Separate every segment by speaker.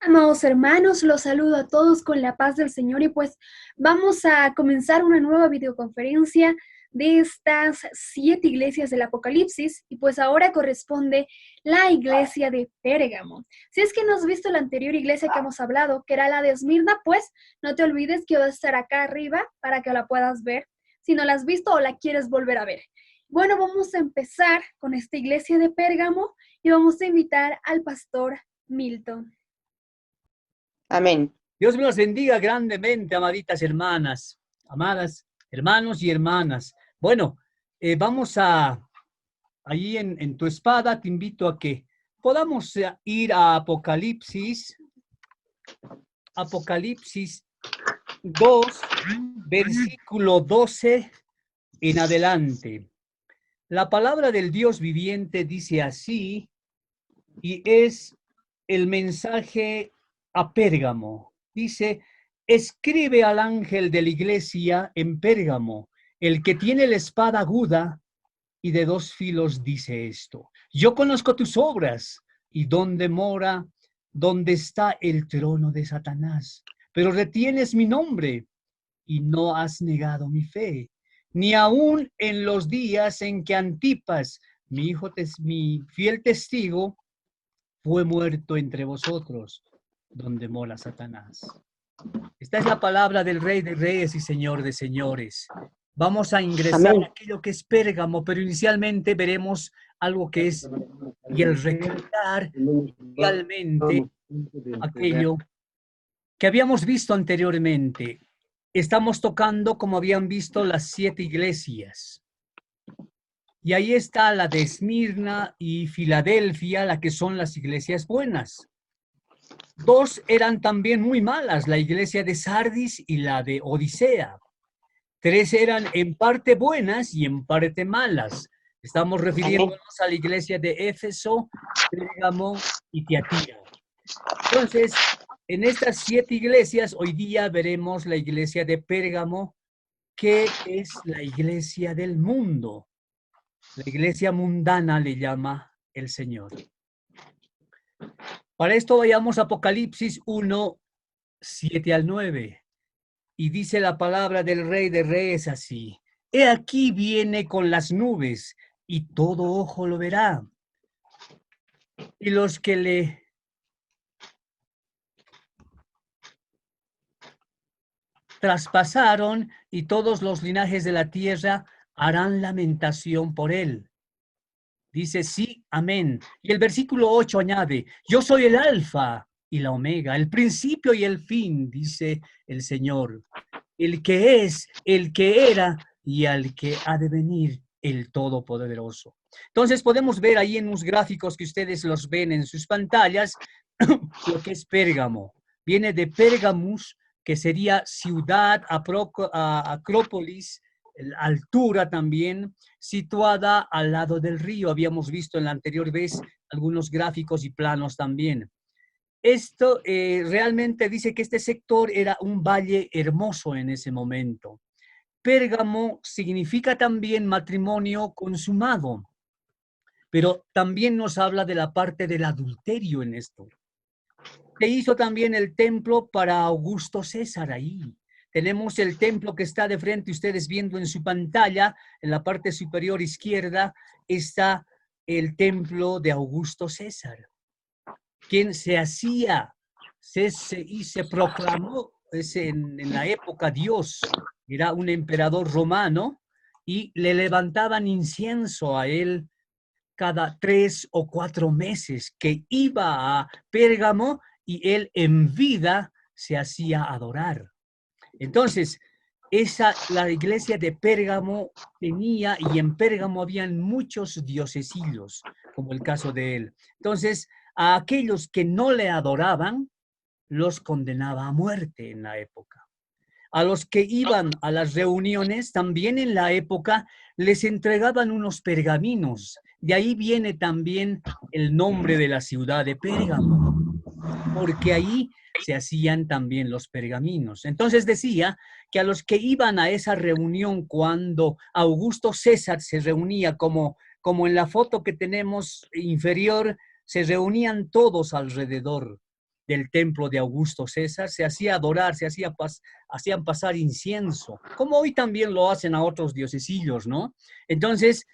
Speaker 1: Amados hermanos, los saludo a todos con la paz del Señor y pues vamos a comenzar una nueva videoconferencia de estas 7 iglesias del Apocalipsis y pues ahora corresponde la iglesia de Pérgamo. Si es que no has visto la anterior iglesia que hemos hablado, que era la de Esmirna, pues no te olvides que va a estar acá arriba para que la puedas ver si no la has visto o la quieres volver a ver. Bueno, vamos a empezar con esta iglesia de Pérgamo y vamos a invitar al pastor Milton.
Speaker 2: Amén.
Speaker 3: Dios me los bendiga grandemente, amaditas hermanas, amadas hermanos y hermanas. Bueno, vamos allí en tu espada, te invito a que podamos ir a Apocalipsis 2, versículo 12 en adelante. La palabra del Dios viviente dice así, y es el mensaje a Pérgamo. Dice, escribe al ángel de la iglesia en Pérgamo, el que tiene la espada aguda y de 2 filos dice esto. Yo conozco tus obras y dónde está el trono de Satanás, pero retienes mi nombre y no has negado mi fe, ni aun en los días en que Antipas, mi fiel testigo, fue muerto entre vosotros, donde mora Satanás. Esta es la palabra del Rey de Reyes y Señor de Señores. Vamos a ingresar a aquello que es Pérgamo, pero inicialmente veremos algo que es y el recrear realmente aquello que habíamos visto anteriormente. Estamos tocando, como habían visto, las 7 iglesias. Y ahí está la de Esmirna y Filadelfia, la que son las iglesias buenas. 2 eran también muy malas, la iglesia de Sardis y la de Odisea. 3 eran en parte buenas y en parte malas. Estamos refiriéndonos a la iglesia de Éfeso, Pérgamo y Tiatira. Entonces, en estas 7 iglesias, hoy día veremos la iglesia de Pérgamo, que es la iglesia del mundo. La iglesia mundana le llama el Señor. Para esto vayamos a Apocalipsis 1, 7 al 9. Y dice la palabra del Rey de Reyes así. He aquí viene con las nubes y todo ojo lo verá. Y los que le traspasaron y todos los linajes de la tierra harán lamentación por él. Dice sí, amén. Y el versículo 8 añade, yo soy el alfa y la omega, el principio y el fin, dice el Señor, el que es, el que era y al que ha de venir, el Todopoderoso. Entonces podemos ver ahí en los gráficos que ustedes los ven en sus pantallas, lo que es Pérgamo. Viene de Pérgamus, que sería ciudad, acrópolis, altura también, situada al lado del río. Habíamos visto en la anterior vez algunos gráficos y planos también. Esto realmente dice que este sector era un valle hermoso en ese momento. Pérgamo significa también matrimonio consumado, pero también nos habla de la parte del adulterio en esto. Se hizo también el templo para Augusto César ahí. Tenemos el templo que está de frente, ustedes viendo en su pantalla, en la parte superior izquierda, está el templo de Augusto César, quien se hacía y se proclamó en la época Dios. Era un emperador romano y le levantaban incienso a él cada 3 o 4 meses, que iba a Pérgamo y él en vida se hacía adorar. Entonces, la iglesia de Pérgamo tenía, y en Pérgamo habían muchos diosesillos, como el caso de él. Entonces, a aquellos que no le adoraban, los condenaba a muerte en la época. A los que iban a las reuniones, también en la época, les entregaban unos pergaminos. De ahí viene también el nombre de la ciudad de Pérgamo, porque ahí se hacían también los pergaminos. Entonces decía que a los que iban a esa reunión cuando Augusto César se reunía, como en la foto que tenemos inferior, se reunían todos alrededor. del templo de Augusto César, se hacía adorar, hacían pasar incienso, como hoy también lo hacen a otros diosesillos, ¿no? Entonces,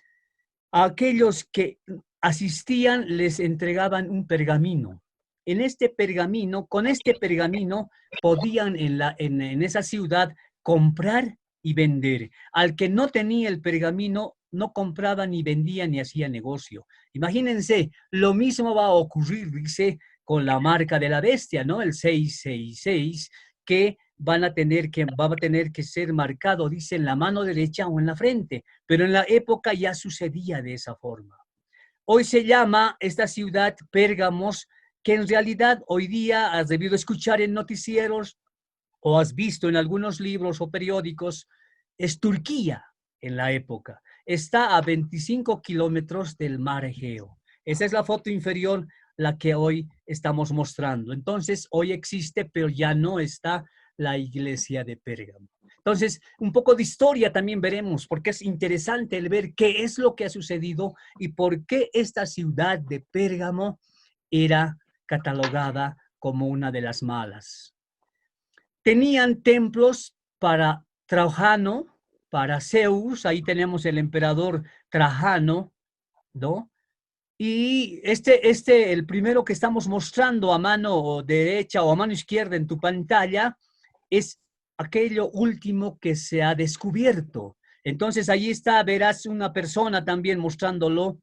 Speaker 3: a aquellos que asistían les entregaban un pergamino. En este pergamino, con este pergamino, podían en esa ciudad comprar y vender. Al que no tenía el pergamino, no compraba ni vendía ni hacía negocio. Imagínense, lo mismo va a ocurrir, dice, con la marca de la bestia, ¿no? El 666, que va a tener que ser marcado, dice, en la mano derecha o en la frente. Pero en la época ya sucedía de esa forma. Hoy se llama esta ciudad Pérgamos, que en realidad hoy día has debido escuchar en noticieros o has visto en algunos libros o periódicos, es Turquía en la época. Está a 25 kilómetros del mar Egeo. Esa es la foto inferior, la que hoy estamos mostrando. Entonces, hoy existe, pero ya no está la iglesia de Pérgamo. Entonces, un poco de historia también veremos, porque es interesante el ver qué es lo que ha sucedido y por qué esta ciudad de Pérgamo era catalogada como una de las malas. Tenían templos para Trajano, para Zeus, ahí tenemos el emperador Trajano, ¿no? Y el primero que estamos mostrando a mano derecha o a mano izquierda en tu pantalla, es aquello último que se ha descubierto. Entonces, ahí está, verás una persona también mostrándolo.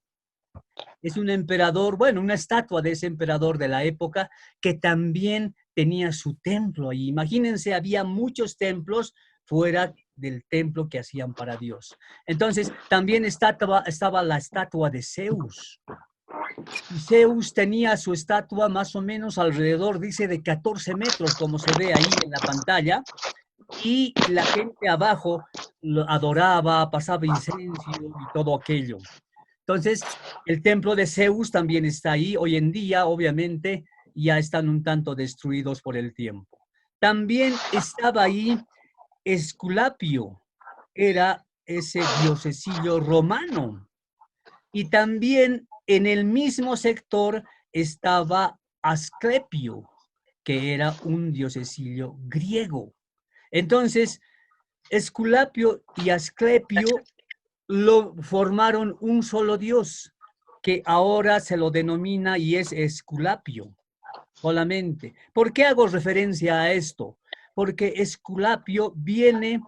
Speaker 3: Es un emperador, bueno, una estatua de ese emperador de la época que también tenía su templo. Y imagínense, había muchos templos fuera del templo que hacían para Dios. Entonces, también estaba la estatua de Zeus. Y Zeus tenía su estatua más o menos alrededor, dice, de 14 metros, como se ve ahí en la pantalla. Y la gente abajo lo adoraba, pasaba incenso y todo aquello. Entonces, el templo de Zeus también está ahí. Hoy en día, obviamente, ya están un tanto destruidos por el tiempo. También estaba ahí Esculapio, era ese diosesillo romano. Y también en el mismo sector estaba Asclepio, que era un diosesillo griego. Entonces, Esculapio y Asclepio lo formaron un solo dios, que ahora se lo denomina y es Esculapio solamente. ¿Por qué hago referencia a esto? Porque Esculapio viene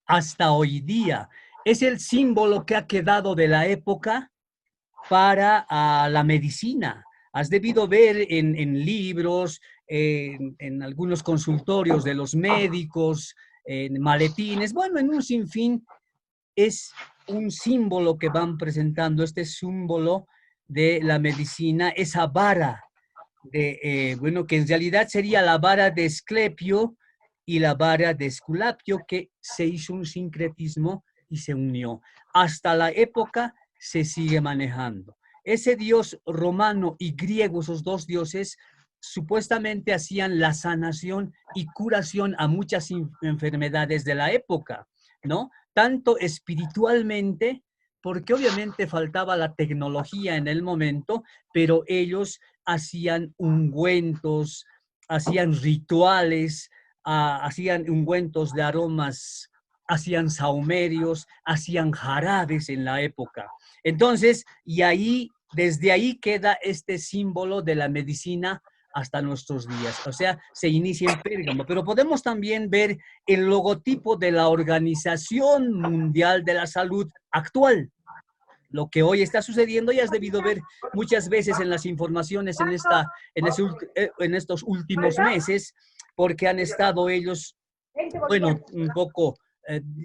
Speaker 3: hasta hoy día. Es el símbolo que ha quedado de la época para la medicina. Has debido ver en libros, en algunos consultorios de los médicos, en maletines, bueno, en un sinfín, es un símbolo que van presentando, este símbolo de la medicina, esa vara bueno, que en realidad sería la vara de Esclepio y la vara de Esculapio, que se hizo un sincretismo y se unió. Hasta la época se sigue manejando. Ese dios romano y griego, esos dos dioses, supuestamente hacían la sanación y curación a muchas enfermedades de la época, ¿no? Tanto espiritualmente, porque obviamente faltaba la tecnología en el momento, pero ellos hacían ungüentos, hacían rituales, hacían ungüentos de aromas, hacían saumerios, hacían jarabes en la época. Entonces, y ahí, desde ahí queda este símbolo de la medicina hasta nuestros días. O sea, se inicia en Pérgamo, pero podemos también ver el logotipo de la Organización Mundial de la Salud actual. Lo que hoy está sucediendo ya has debido ver muchas veces en las informaciones en estos últimos meses, porque han estado ellos, bueno, un poco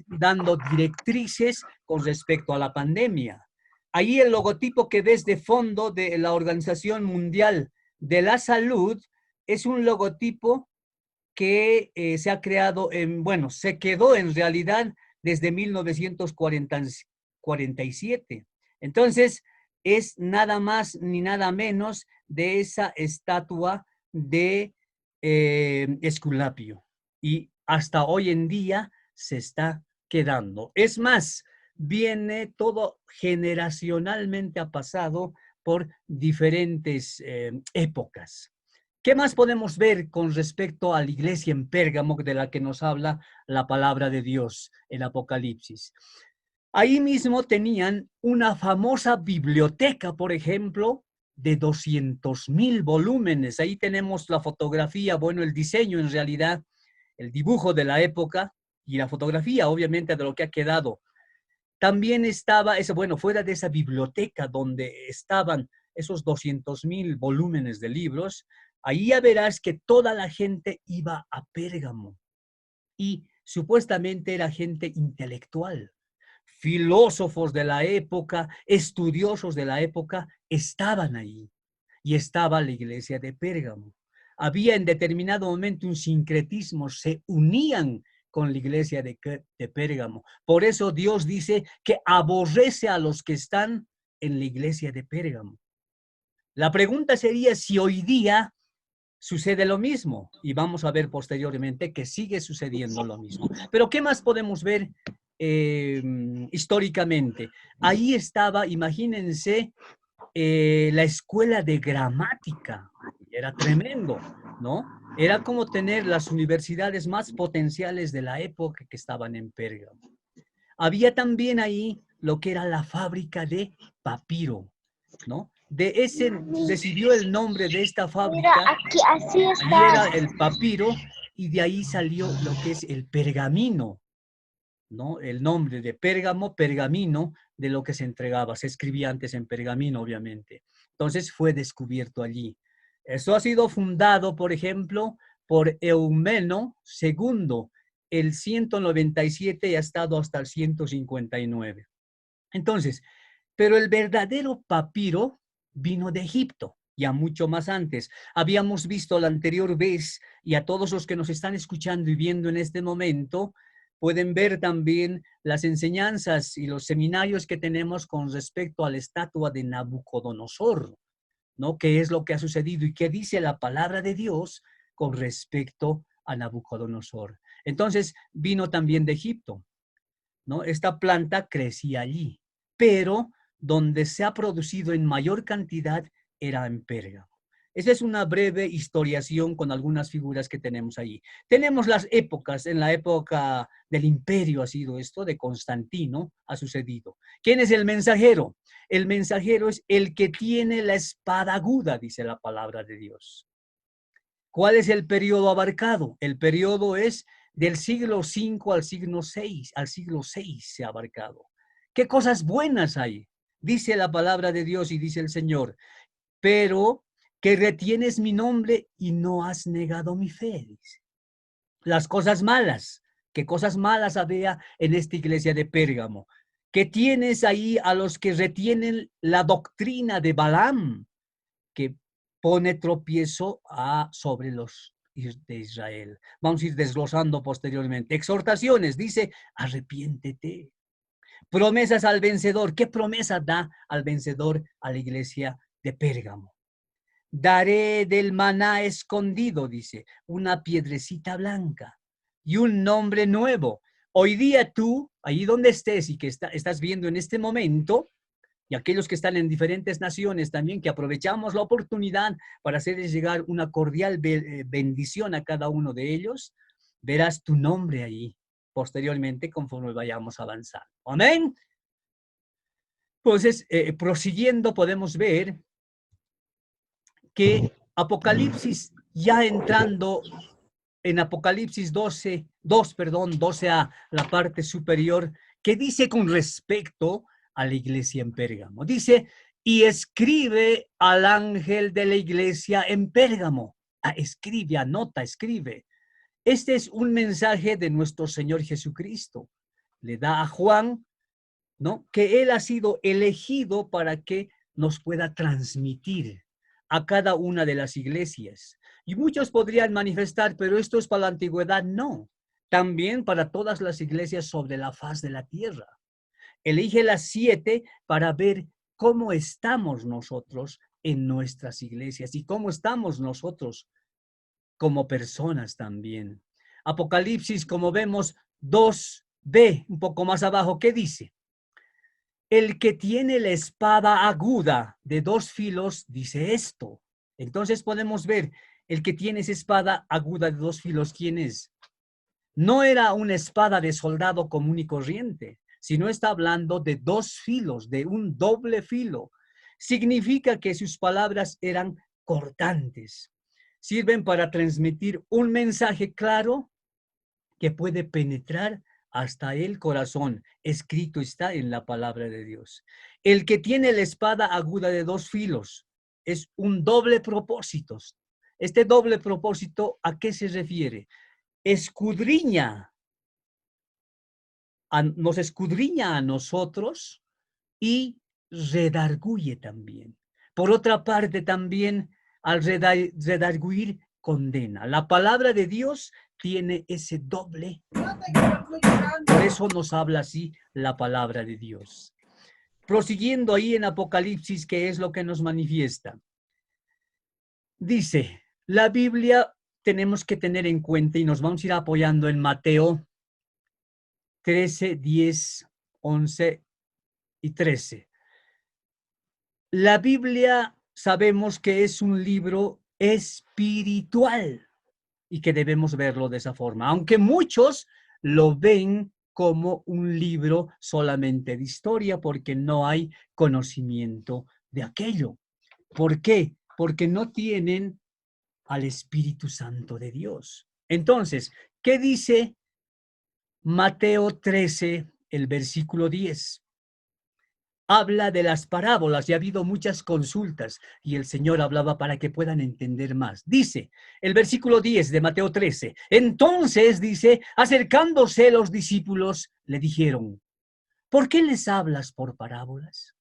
Speaker 3: dando directrices con respecto a la pandemia. Ahí el logotipo que ves de fondo de la Organización Mundial de la Salud es un logotipo que se ha creado bueno, se quedó en realidad desde 1947. Entonces, es nada más ni nada menos de esa estatua de Esculapio. Y hasta hoy en día se está quedando. Es más, viene todo generacionalmente ha pasado por diferentes épocas. ¿Qué más podemos ver con respecto a la iglesia en Pérgamo de la que nos habla la palabra de Dios en Apocalipsis? Ahí mismo tenían una famosa biblioteca, por ejemplo, de 200,000 volúmenes. Ahí tenemos la fotografía, bueno, el diseño en realidad, el dibujo de la época y la fotografía, obviamente, de lo que ha quedado. También estaba, bueno, fuera de esa biblioteca donde estaban esos 200,000 volúmenes de libros, ahí ya verás que toda la gente iba a Pérgamo y supuestamente era gente intelectual. Filósofos de la época, estudiosos de la época, estaban ahí y estaba la iglesia de Pérgamo. Había en determinado momento un sincretismo, se unían con la iglesia de Pérgamo. Por eso Dios dice que aborrece a los que están en la iglesia de Pérgamo. La pregunta sería si hoy día sucede lo mismo, y vamos a ver posteriormente que sigue sucediendo lo mismo. Pero ¿qué más podemos ver históricamente? Ahí estaba, imagínense, la escuela de gramática. Era tremendo, ¿no? Era como tener las universidades más potenciales de la época que estaban en Pérgamo. Había también ahí lo que era la fábrica de papiro, ¿no? De ese recibió el nombre de esta fábrica.
Speaker 4: Mira, aquí así
Speaker 3: Ahí
Speaker 4: está.
Speaker 3: era el papiro y de ahí salió lo que es el pergamino, ¿no? El nombre de Pérgamo, pergamino, de lo que se entregaba. Se escribía antes en pergamino, obviamente. Entonces fue descubierto allí. Esto ha sido fundado, por ejemplo, por Eumeno II, el 197 y ha estado hasta el 159. Entonces, pero el verdadero papiro vino de Egipto, ya mucho más antes. Habíamos visto la anterior vez, y a todos los que nos están escuchando y viendo en este momento, pueden ver también las enseñanzas y los seminarios que tenemos con respecto a la estatua de Nabucodonosor, ¿no? ¿Qué es lo que ha sucedido y qué dice la palabra de Dios con respecto a Nabucodonosor? Entonces, vino también de Egipto, ¿no? Esta planta crecía allí, pero donde se ha producido en mayor cantidad era en Pérgamo. Esa es una breve historiación con algunas figuras que tenemos ahí. Tenemos las épocas, en la época del imperio ha sido esto, de Constantino ha sucedido. ¿Quién es el mensajero? El mensajero es el que tiene la espada aguda, dice la palabra de Dios. ¿Cuál es el periodo abarcado? El periodo es del siglo V al siglo VI se ha abarcado. ¿Qué cosas buenas hay? Dice la palabra de Dios y dice el Señor, pero que retienes mi nombre y no has negado mi fe. Dice. Las cosas malas, ¿qué cosas malas había en esta iglesia de Pérgamo? Que tienes ahí a los que retienen la doctrina de Balaam, que pone tropiezo sobre los de Israel. Vamos a ir desglosando posteriormente. Exhortaciones, dice, arrepiéntete. Promesas al vencedor. ¿Qué promesa da al vencedor a la iglesia de Pérgamo? Daré del maná escondido, dice, una piedrecita blanca y un nombre nuevo. Hoy día tú, ahí donde estés y que estás viendo en este momento, y aquellos que están en diferentes naciones también, que aprovechamos la oportunidad para hacerles llegar una cordial bendición a cada uno de ellos, verás tu nombre ahí posteriormente conforme vayamos avanzando. Amén. Entonces, prosiguiendo, podemos ver que Apocalipsis, ya entrando en Apocalipsis 12, 12a, la parte superior, que dice con respecto a la iglesia en Pérgamo. Dice, y escribe al ángel de la iglesia en Pérgamo. Escribe, anota, escribe. Este es un mensaje de nuestro Señor Jesucristo. Le da a Juan, ¿no? Que él ha sido elegido para que nos pueda transmitir a cada una de las iglesias. Y muchos podrían manifestar, pero esto es para la antigüedad. No, también para todas las iglesias sobre la faz de la tierra. Elige las 7 para ver cómo estamos nosotros en nuestras iglesias y cómo estamos nosotros como personas también. Apocalipsis, como vemos, 2b, un poco más abajo, ¿qué dice? El que tiene la espada aguda de 2 filos dice esto. Entonces podemos ver, el que tiene esa espada aguda de 2 filos, ¿quién es? No era una espada de soldado común y corriente, sino está hablando de 2 filos, de un doble filo. Significa que sus palabras eran cortantes. Sirven para transmitir un mensaje claro que puede penetrar hasta el corazón. Escrito está en la palabra de Dios. El que tiene la espada aguda de 2 filos es un doble propósito. Este doble propósito, ¿a qué se refiere? Escudriña, nos escudriña a nosotros y redarguye también. Por otra parte, también al redarguir, condena. La palabra de Dios tiene ese doble. Por eso nos habla así la palabra de Dios. Prosiguiendo ahí en Apocalipsis, ¿qué es lo que nos manifiesta? Dice, la Biblia tenemos que tener en cuenta y nos vamos a ir apoyando en Mateo 13, 10, 11 y 13. La Biblia sabemos que es un libro espiritual y que debemos verlo de esa forma, aunque muchos lo ven como un libro solamente de historia porque no hay conocimiento de aquello. ¿Por qué? Porque no tienen al Espíritu Santo de Dios. Entonces, ¿qué dice Mateo 13, el versículo 10? Habla de las parábolas y ha habido muchas consultas y el Señor hablaba para que puedan entender más. Dice el versículo 10 de Mateo 13. Entonces, dice, acercándose los discípulos, le dijeron, ¿por qué les hablas por parábolas?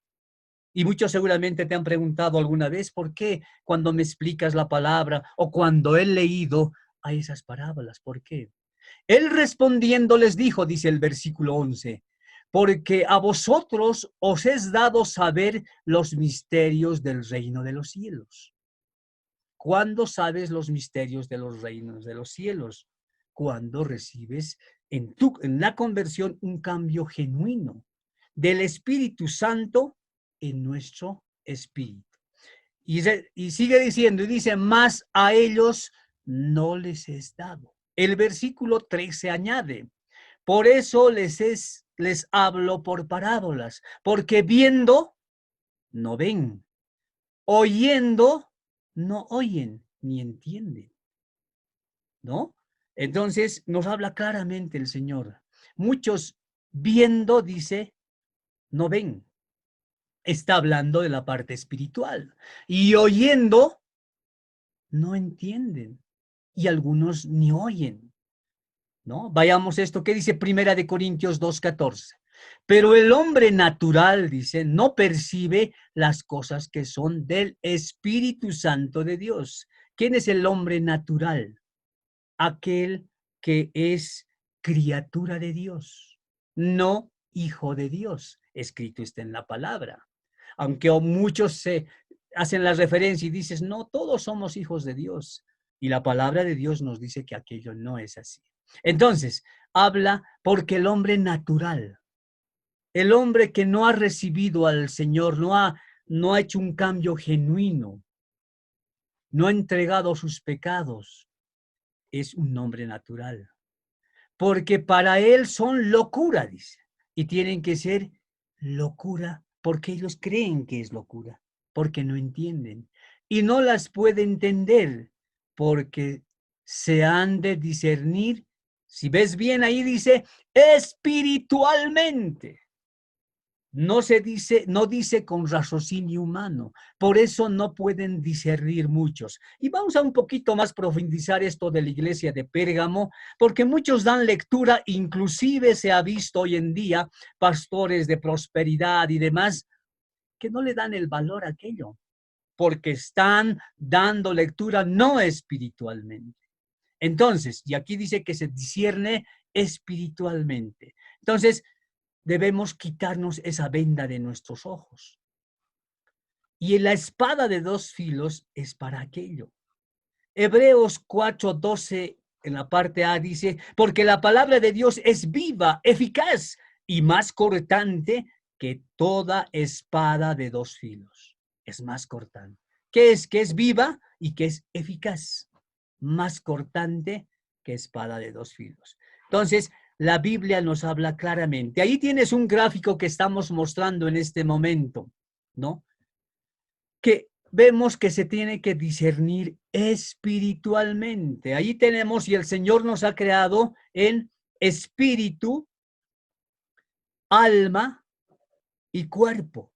Speaker 3: Y muchos seguramente te han preguntado alguna vez, ¿por qué cuando me explicas la palabra o cuando he leído a esas parábolas? ¿Por qué? Él respondiendo les dijo, dice el versículo 11, porque a vosotros os es dado saber los misterios del reino de los cielos. ¿Cuándo sabes los misterios de los reinos de los cielos? Cuando recibes en la conversión un cambio genuino del Espíritu Santo en nuestro espíritu. Y sigue diciendo, y dice, más a ellos no les es dado. El versículo 13 añade, por eso les hablo por parábolas, porque viendo, no ven, oyendo, no oyen, ni entienden, ¿no? Entonces nos habla claramente el Señor. Muchos viendo, dice, no ven. Está hablando de la parte espiritual. Y oyendo, no entienden. Y algunos ni oyen, ¿no? Vayamos esto, ¿qué dice Primera de Corintios 2:14? Pero el hombre natural, dice, no percibe las cosas que son del Espíritu Santo de Dios. ¿Quién es el hombre natural? Aquel que es criatura de Dios, no hijo de Dios. Escrito está en la palabra. Aunque muchos se hacen la referencia y dices, no, todos somos hijos de Dios. Y la palabra de Dios nos dice que aquello no es así. Entonces, habla porque el hombre natural, el hombre que no ha recibido al Señor, no ha hecho un cambio genuino, no ha entregado sus pecados, es un hombre natural. Porque para él son locura, dice. Y tienen que ser locura porque ellos creen que es locura, porque no entienden. Y no las puede entender porque se han de discernir. Si ves bien ahí dice espiritualmente. No dice con raciocinio humano. Por eso no pueden discernir muchos. Y vamos a un poquito más profundizar esto de la iglesia de Pérgamo, porque muchos dan lectura, inclusive se ha visto hoy en día pastores de prosperidad y demás, que no le dan el valor a aquello, porque están dando lectura no espiritualmente. Entonces, y aquí dice que se discierne espiritualmente. Entonces, debemos quitarnos esa venda de nuestros ojos. Y la espada de 2 filos es para aquello. Hebreos 4:12 en la parte A dice, porque la palabra de Dios es viva, eficaz y más cortante que toda espada de 2 filos. Es más cortante. ¿Qué es? Que es viva y que es eficaz. más cortante que espada de dos filos. Entonces, la Biblia nos habla claramente. Ahí tienes un gráfico que estamos mostrando en este momento, ¿no? Que vemos que se tiene que discernir espiritualmente. Ahí tenemos, y el Señor nos ha creado en espíritu, alma y cuerpo.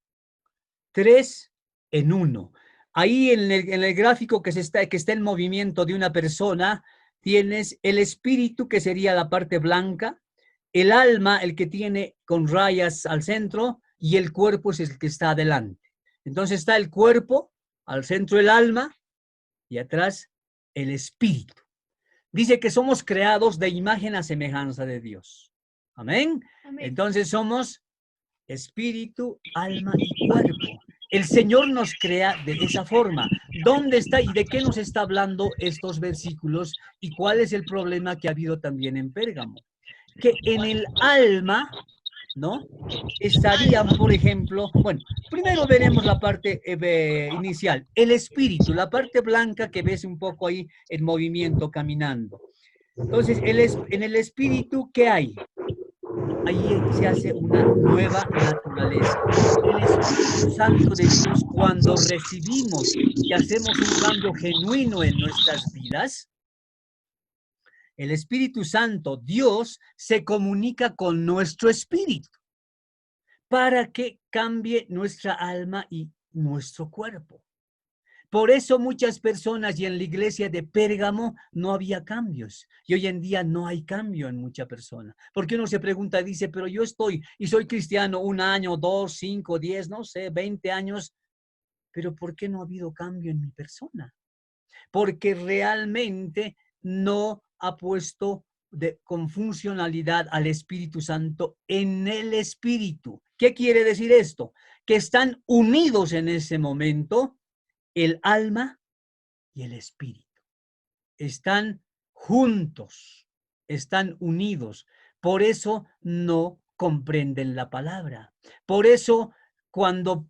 Speaker 3: 3 en 1. Ahí en el gráfico que está en movimiento de una persona, tienes el espíritu, que sería la parte blanca, el alma, el que tiene con rayas al centro, y el cuerpo es el que está adelante. Entonces está el cuerpo, al centro el alma, y atrás el espíritu. Dice que somos creados de imagen a semejanza de Dios. Amén.
Speaker 1: Amén.
Speaker 3: Entonces somos espíritu, alma y cuerpo. El Señor nos crea de esa forma. ¿Dónde está y de qué nos está hablando estos versículos? ¿Y cuál es el problema que ha habido también en Pérgamo? Que en el alma, ¿no? Estarían, por ejemplo, bueno, primero veremos la parte inicial, el espíritu, la parte blanca que ves un poco ahí en movimiento, caminando. Entonces, en el espíritu, ¿qué hay? Ahí se hace una nueva naturaleza. El Espíritu Santo de Dios, cuando recibimos y hacemos un cambio genuino en nuestras vidas, el Espíritu Santo, Dios, se comunica con nuestro espíritu para que cambie nuestra alma y nuestro cuerpo. Por eso muchas personas, y en la iglesia de Pérgamo no había cambios. Y hoy en día no hay cambio en mucha persona. Porque uno se pregunta, dice, pero yo estoy y soy cristiano 1 año, 2, 5, 10, no sé, 20 años. Pero ¿por qué no ha habido cambio en mi persona? Porque realmente no ha puesto con funcionalidad al Espíritu Santo en el Espíritu. ¿Qué quiere decir esto? Que están unidos en ese momento el alma y el espíritu. Están juntos, están unidos. Por eso no comprenden la palabra. Por eso, cuando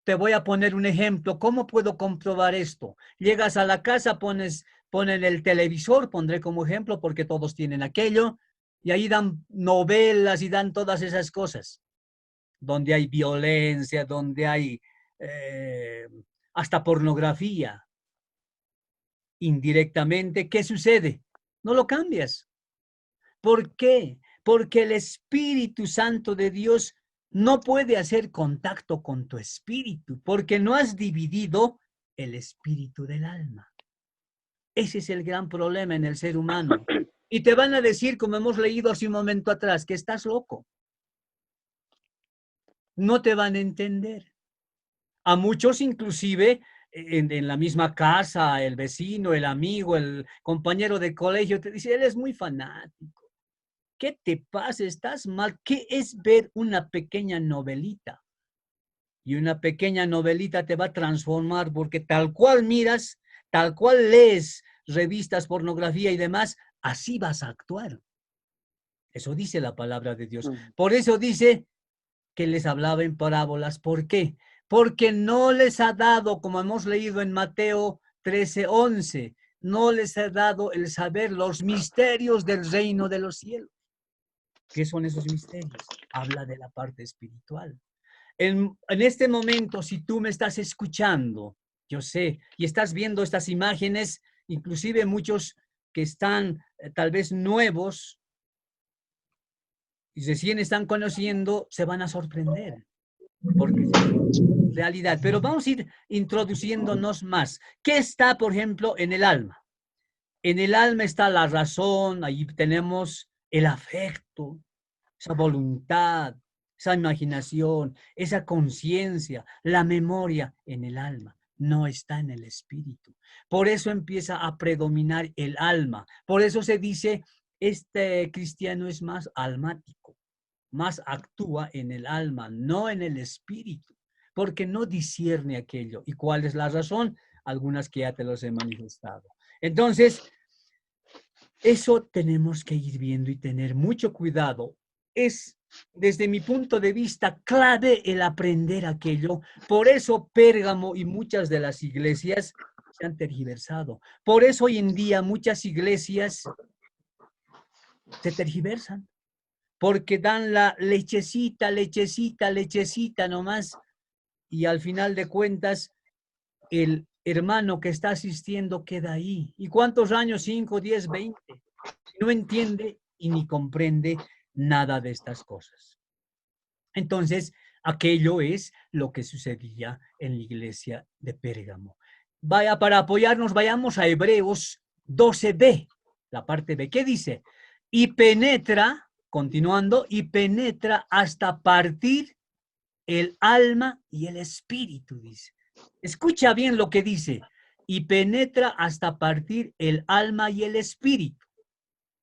Speaker 3: te voy a poner un ejemplo, ¿cómo puedo comprobar esto? Llegas a la casa, ponen el televisor, pondré como ejemplo porque todos tienen aquello, y ahí dan novelas y dan todas esas cosas, donde hay violencia, donde hay hasta pornografía. Indirectamente, ¿qué sucede? No lo cambias. ¿Por qué? Porque el Espíritu Santo de Dios no puede hacer contacto con tu espíritu, porque no has dividido el espíritu del alma. Ese es el gran problema en el ser humano. Y te van a decir, como hemos leído hace un momento atrás, que estás loco. No te van a entender. A muchos inclusive en la misma casa, el vecino, el amigo, el compañero de colegio te dice, él es muy fanático. ¿Qué te pasa? ¿Estás mal? ¿Qué es ver una pequeña novelita? Y una pequeña novelita te va a transformar porque tal cual miras, tal cual lees revistas, pornografía y demás, así vas a actuar. Eso dice la palabra de Dios. Por eso dice que les hablaba en parábolas. ¿Por qué? Porque no les ha dado, como hemos leído en Mateo 13:11, no les ha dado el saber los misterios del reino de los cielos. ¿Qué son esos misterios? Habla de la parte espiritual. En este momento, si tú me estás escuchando, yo sé, y estás viendo estas imágenes, inclusive muchos que están tal vez nuevos y recién están conociendo, se van a sorprender. Porque es realidad. Pero vamos a ir introduciéndonos más. ¿Qué está, por ejemplo, en el alma? En el alma está la razón, ahí tenemos el afecto, esa voluntad, esa imaginación, esa conciencia, la memoria en el alma. No está en el espíritu. Por eso empieza a predominar el alma. Por eso se dice, este cristiano es más almático, más actúa en el alma, no en el espíritu, porque no discierne aquello. ¿Y cuál es la razón? Algunas que ya te los he manifestado. Entonces, eso tenemos que ir viendo y tener mucho cuidado. Es, desde mi punto de vista, clave el aprender aquello. Por eso Pérgamo y muchas de las iglesias se han tergiversado. Por eso hoy en día muchas iglesias se tergiversan, porque dan la lechecita, lechecita, lechecita nomás, y al final de cuentas el hermano que está asistiendo queda ahí. ¿Y cuántos años? 5, 10, 20. No entiende y ni comprende nada de estas cosas. Entonces, aquello es lo que sucedía en la iglesia de Pérgamo. Vaya, para apoyarnos, vayamos a Hebreos 12b, la parte B. ¿Qué dice? Y penetra, continuando, y penetra hasta partir el alma y el espíritu, dice. Escucha bien lo que dice. Y penetra hasta partir el alma y el espíritu.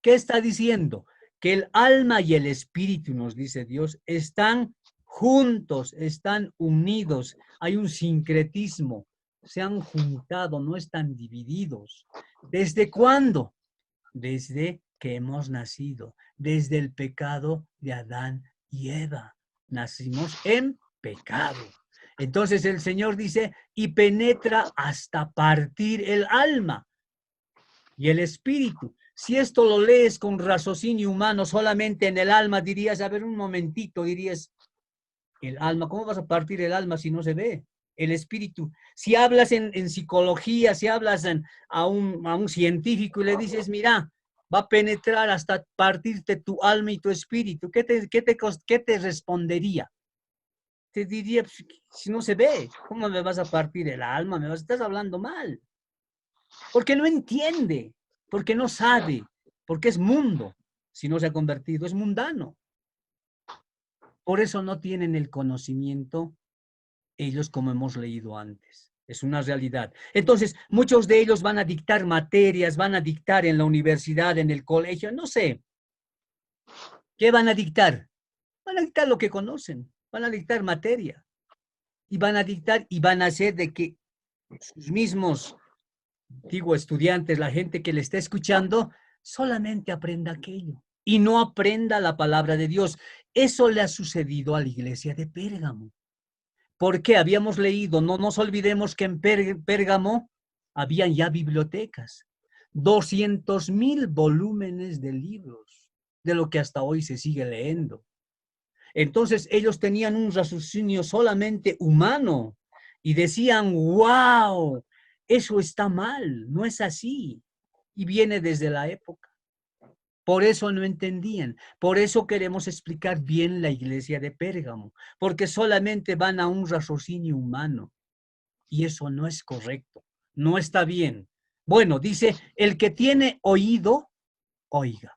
Speaker 3: ¿Qué está diciendo? Que el alma y el espíritu, nos dice Dios, están juntos, están unidos. Hay un sincretismo. Se han juntado, no están divididos. ¿Desde cuándo? Desde que hemos nacido, desde el pecado de Adán y Eva. Nacimos en pecado. Entonces el Señor dice, y penetra hasta partir el alma y el espíritu. Si esto lo lees con raciocinio humano, solamente en el alma, dirías, a ver, un momentito, dirías, el alma, ¿cómo vas a partir el alma si no se ve? El espíritu. Si hablas en psicología, si hablas a un científico y le dices, mira, va a penetrar hasta partirte tu alma y tu espíritu, ¿qué te respondería? Te diría, pues, si no se ve, ¿cómo me vas a partir el alma? Estás hablando mal. Porque no entiende, porque no sabe, porque es mundo. Si no se ha convertido, es mundano. Por eso no tienen el conocimiento ellos como hemos leído antes. Es una realidad. Entonces, muchos de ellos van a dictar materias, van a dictar en la universidad, en el colegio, no sé. ¿Qué van a dictar? Van a dictar lo que conocen, van a dictar materia. Y van a dictar y van a hacer de que sus mismos, digo, estudiantes, la gente que le está escuchando, solamente aprenda aquello y no aprenda la palabra de Dios. Eso le ha sucedido a la iglesia de Pérgamo. Porque habíamos leído, no nos olvidemos que en Pérgamo habían ya bibliotecas, 200,000 volúmenes de libros, de lo que hasta hoy se sigue leyendo. Entonces ellos tenían un raciocinio solamente humano y decían, wow, eso está mal, no es así. Y viene desde la época. Por eso no entendían. Por eso queremos explicar bien la iglesia de Pérgamo, porque solamente van a un raciocinio humano. Y eso no es correcto, no está bien. Bueno, dice, el que tiene oído, oiga.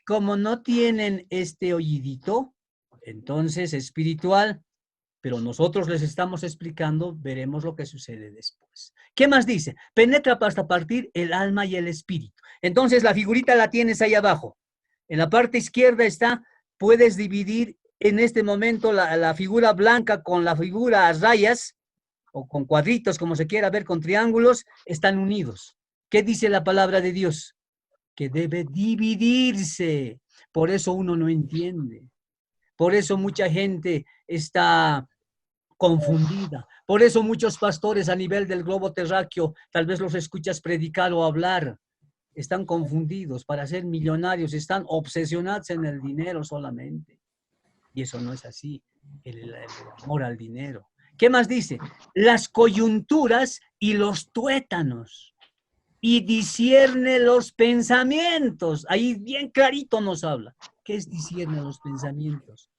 Speaker 3: Como no tienen este oídito, entonces espiritual, pero nosotros les estamos explicando, veremos lo que sucede después. ¿Qué más dice? Penetra hasta partir el alma y el espíritu. Entonces la figurita la tienes ahí abajo. En la parte izquierda está, puedes dividir en este momento la figura blanca con la figura a rayas, o con cuadritos, como se quiera ver, con triángulos, están unidos. ¿Qué dice la palabra de Dios? Que debe dividirse. Por eso uno no entiende. Por eso mucha gente está confundida. Por eso muchos pastores a nivel del globo terráqueo, tal vez los escuchas predicar o hablar, están confundidos para ser millonarios, están obsesionados en el dinero solamente. Y eso no es así, el amor al dinero. ¿Qué más dice? Las coyunturas y los tuétanos. Y discierne los pensamientos. Ahí bien clarito nos habla. ¿Qué es discierne los pensamientos?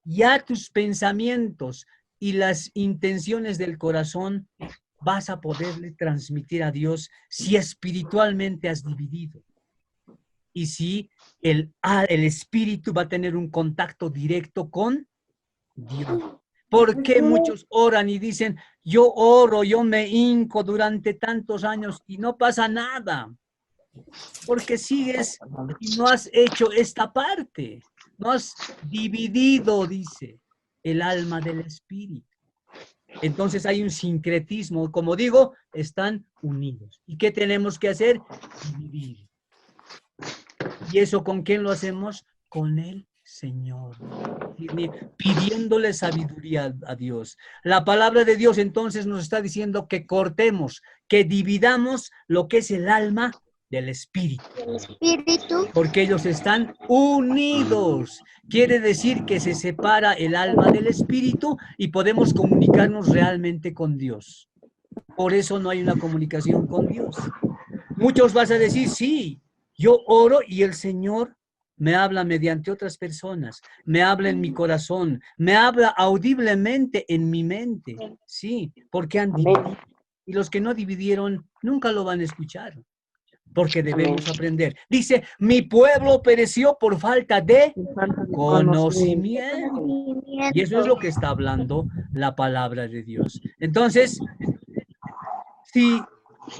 Speaker 3: Ya tus pensamientos y las intenciones del corazón vas a poderle transmitir a Dios si espiritualmente has dividido. Y si el espíritu va a tener un contacto directo con Dios. ¿Por qué muchos oran y dicen, yo oro, yo me hinco durante tantos años y no pasa nada? Porque sigues y no has hecho esta parte. No has dividido, dice, el alma del espíritu. Entonces hay un sincretismo. Como digo, están unidos. ¿Y qué tenemos que hacer? Dividir. ¿Y eso con quién lo hacemos? Con el Señor. discernir, pidiéndole sabiduría a Dios. La palabra de Dios entonces nos está diciendo que cortemos, que dividamos lo que es el alma del espíritu. Porque ellos están unidos. Quiere decir que se separa el alma del espíritu y podemos comunicarnos realmente con Dios. Por eso no hay una comunicación con Dios. Muchos vas a decir, sí, yo oro y el Señor me habla mediante otras personas, me habla en mi corazón, me habla audiblemente en mi mente. Sí, porque han dividido. Y los que no dividieron nunca lo van a escuchar. Porque debemos aprender. Dice, mi pueblo pereció por falta de conocimiento. Y eso es lo que está hablando la palabra de Dios. Entonces, si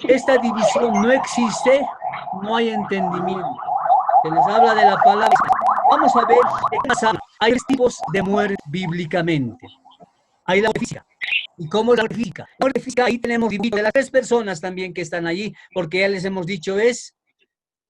Speaker 3: esta división no existe, no hay entendimiento. Se les habla de la palabra. Vamos a ver qué pasa. Hay tres tipos de muerte bíblicamente. Hay la muerte física. ¿Y cómo es la muerte física? La muerte física, ahí tenemos de las tres personas también que están allí, porque ya les hemos dicho es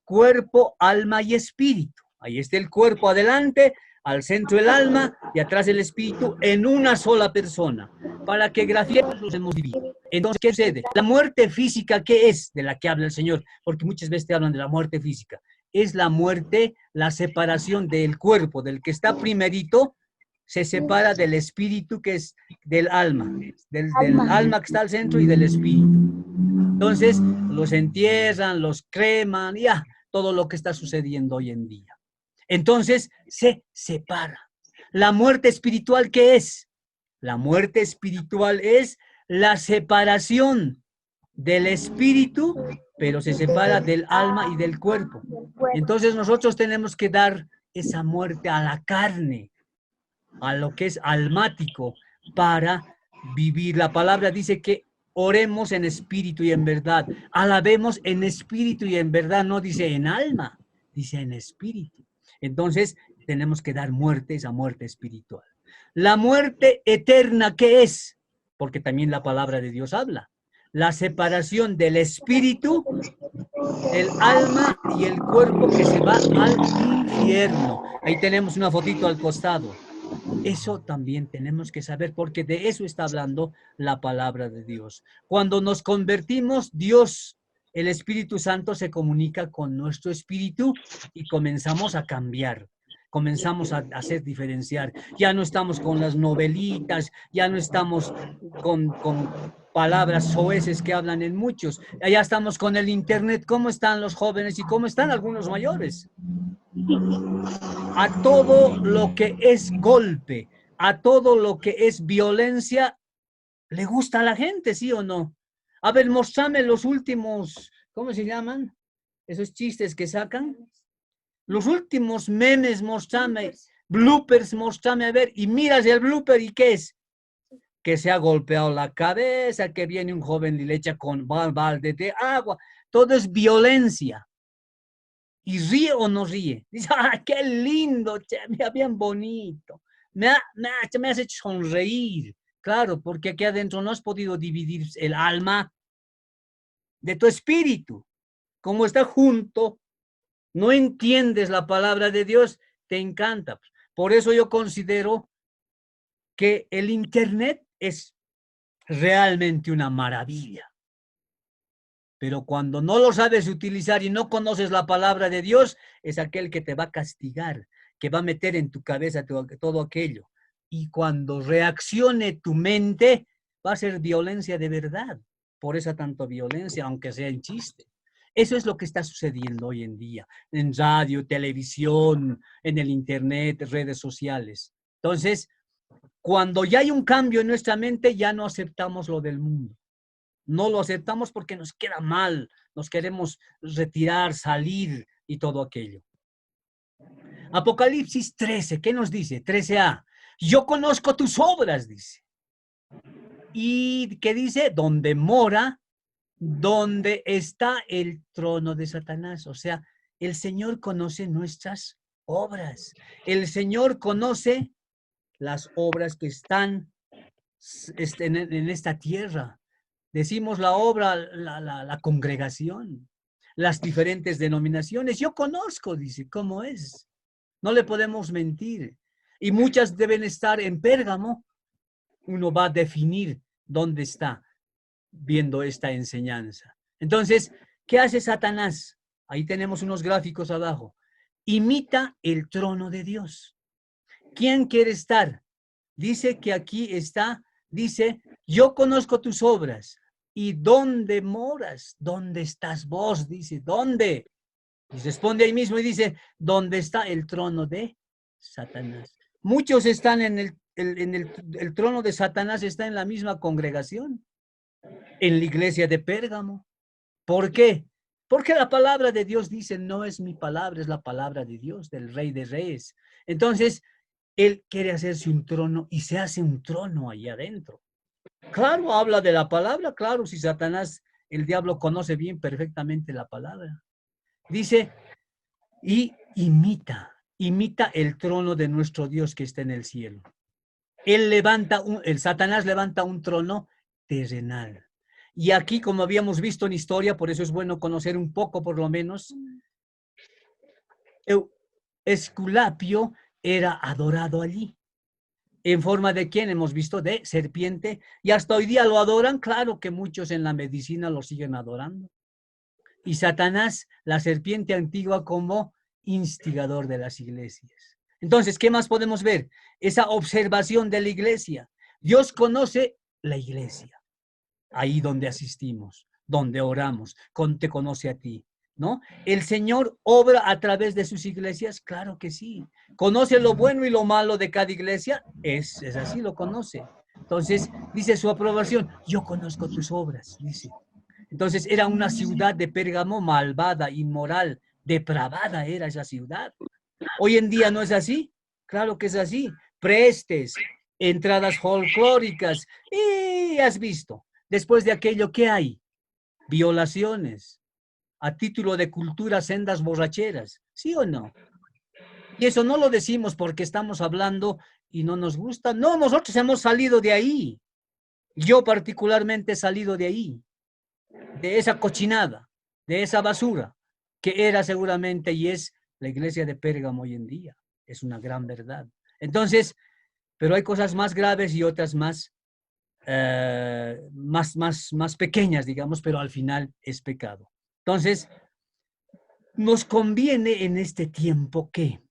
Speaker 3: cuerpo, alma y espíritu. Ahí está el cuerpo adelante, al centro el alma y atrás el espíritu en una sola persona. Para que grafiemos los hemos dividido. Entonces, ¿qué sucede? La muerte física, ¿qué es de la que habla el Señor? Porque muchas veces te hablan de la muerte física. Es la muerte, la separación del cuerpo, del que está primerito, se separa del espíritu que es del alma, del alma que está al centro y del espíritu. Entonces, los entierran, los creman, ya, todo lo que está sucediendo hoy en día. Entonces, se separa. La muerte espiritual, ¿qué es? La muerte espiritual es la separación del espíritu, pero se separa del alma y del cuerpo. Entonces, nosotros tenemos que dar esa muerte a la carne, a lo que es almático, para vivir. La palabra dice que oremos en espíritu y en verdad, alabemos en espíritu y en verdad, no dice en alma, dice en espíritu. Entonces, tenemos que dar muerte, esa muerte espiritual. La muerte eterna, ¿qué es? Porque también la palabra de Dios habla. La separación del espíritu, el alma y el cuerpo que se va al infierno. Ahí tenemos una fotito al costado. Eso también tenemos que saber, porque de eso está hablando la palabra de Dios. Cuando nos convertimos, Dios, el Espíritu Santo, se comunica con nuestro espíritu y comenzamos a cambiar. Comenzamos a hacer diferenciar. Ya no estamos con las novelitas, ya no estamos con palabras soeces que hablan en muchos. Ya estamos con el internet. ¿Cómo están los jóvenes y cómo están algunos mayores? A todo lo que es golpe, a todo lo que es violencia, le gusta a la gente, ¿sí o no? A ver, mostrame los últimos, ¿cómo se llaman? Esos chistes que sacan. Los últimos memes, mostrame. Bloopers, mostrame, a ver. Y miras el blooper, ¿y qué es? Que se ha golpeado la cabeza, que viene un joven y le echa con balde de agua. Todo es violencia. ¿Y ríe o no ríe? Dice, ¡ah, qué lindo! Mira, bien bonito. Me has hecho sonreír. Claro, porque aquí adentro no has podido dividir el alma de tu espíritu. Como está junto, no entiendes la palabra de Dios, te encanta. Por eso yo considero que el internet es realmente una maravilla. Pero cuando no lo sabes utilizar y no conoces la palabra de Dios, es aquel que te va a castigar, que va a meter en tu cabeza todo aquello. Y cuando reaccione tu mente, va a ser violencia de verdad. Por esa tanta violencia, aunque sea en chiste. Eso es lo que está sucediendo hoy en día, en radio, televisión, en el internet, redes sociales. Entonces, cuando ya hay un cambio en nuestra mente, ya no aceptamos lo del mundo. No lo aceptamos porque nos queda mal, nos queremos retirar, salir y todo aquello. Apocalipsis 13, ¿qué nos dice? 13a. Yo conozco tus obras, dice. ¿Y qué dice? Donde mora, donde está el trono de Satanás. O sea, el Señor conoce nuestras obras. El Señor conoce las obras que están en esta tierra. Decimos la obra, la congregación, las diferentes denominaciones. Yo conozco, dice, cómo es. No le podemos mentir. y muchas deben estar en Pérgamo, uno va a definir dónde está viendo esta enseñanza. Entonces, ¿qué hace Satanás? Ahí tenemos unos gráficos abajo. Imita el trono de Dios. ¿Quién quiere estar? Dice que aquí está, dice, yo conozco tus obras. ¿Y dónde moras? ¿Dónde estás vos? Dice, ¿dónde? Y responde ahí mismo y dice, ¿dónde está el trono de Satanás? Muchos están en el trono de Satanás, está en la misma congregación, en la iglesia de Pérgamo. ¿Por qué? Porque la palabra de Dios dice, no es mi palabra, es la palabra de Dios, del Rey de Reyes. Entonces, él quiere hacerse un trono y se hace un trono ahí adentro. Claro, habla de la palabra, claro, si Satanás, el diablo conoce bien perfectamente la palabra. Dice, y imita el trono de nuestro Dios que está en el cielo. El Satanás levanta un trono terrenal. Y aquí, como habíamos visto en historia, por eso es bueno conocer un poco por lo menos, Esculapio era adorado allí. ¿En forma de quién? Hemos visto de serpiente. Y hasta hoy día lo adoran. Claro que muchos en la medicina lo siguen adorando. Y Satanás, la serpiente antigua, como instigador de las iglesias. Entonces, ¿qué más podemos ver? Esa observación de la iglesia. Dios conoce la iglesia. Ahí donde asistimos, donde oramos, te conoce a ti, ¿no? ¿El Señor obra a través de sus iglesias? Claro que sí. ¿Conoce lo bueno y lo malo de cada iglesia? Es así, lo conoce. Entonces, dice su aprobación, yo conozco tus obras, dice. Entonces, era una ciudad de Pérgamo malvada, inmoral, depravada era esa ciudad. Hoy en día no es así. Claro que es así. Prestes, entradas folclóricas, y has visto. Después de aquello, ¿qué hay? Violaciones. A título de cultura, sendas borracheras. ¿Sí o no? Y eso no lo decimos porque estamos hablando y no nos gusta. No, nosotros hemos salido de ahí. Yo particularmente he salido de ahí. De esa cochinada, de esa basura, que era seguramente y es la iglesia de Pérgamo hoy en día. Es una gran verdad. Entonces, pero hay cosas más graves y otras más más pequeñas, digamos, pero al final es pecado. Entonces, nos conviene en este tiempo que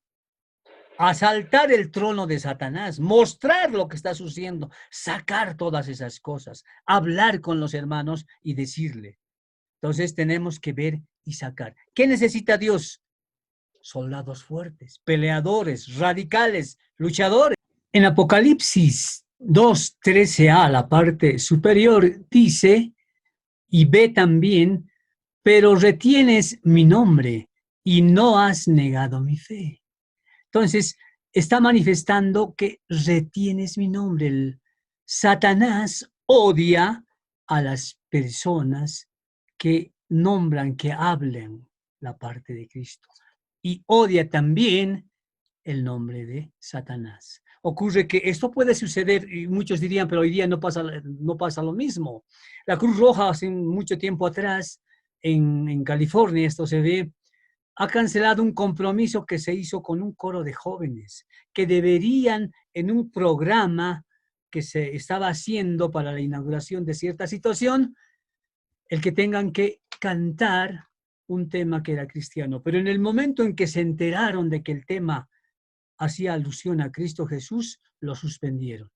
Speaker 3: asaltar el trono de Satanás, mostrar lo que está sucediendo, sacar todas esas cosas, hablar con los hermanos y decirle. Entonces tenemos que ver y sacar. ¿Qué necesita Dios? Soldados fuertes, peleadores, radicales, luchadores. En Apocalipsis 2:13a, la parte superior, dice, y ve también, pero retienes mi nombre y no has negado mi fe. Entonces, está manifestando que retienes mi nombre. El Satanás odia a las personas que nombran, que hablen la parte de Cristo. Y odia también el nombre de Satanás. Ocurre que esto puede suceder, y muchos dirían, pero hoy día no pasa lo mismo. La Cruz Roja hace mucho tiempo atrás, en California, esto se ve, ha cancelado un compromiso que se hizo con un coro de jóvenes que deberían, en un programa que se estaba haciendo para la inauguración de cierta situación, el que tengan que cantar un tema que era cristiano. Pero en el momento en que se enteraron de que el tema hacía alusión a Cristo Jesús, lo suspendieron.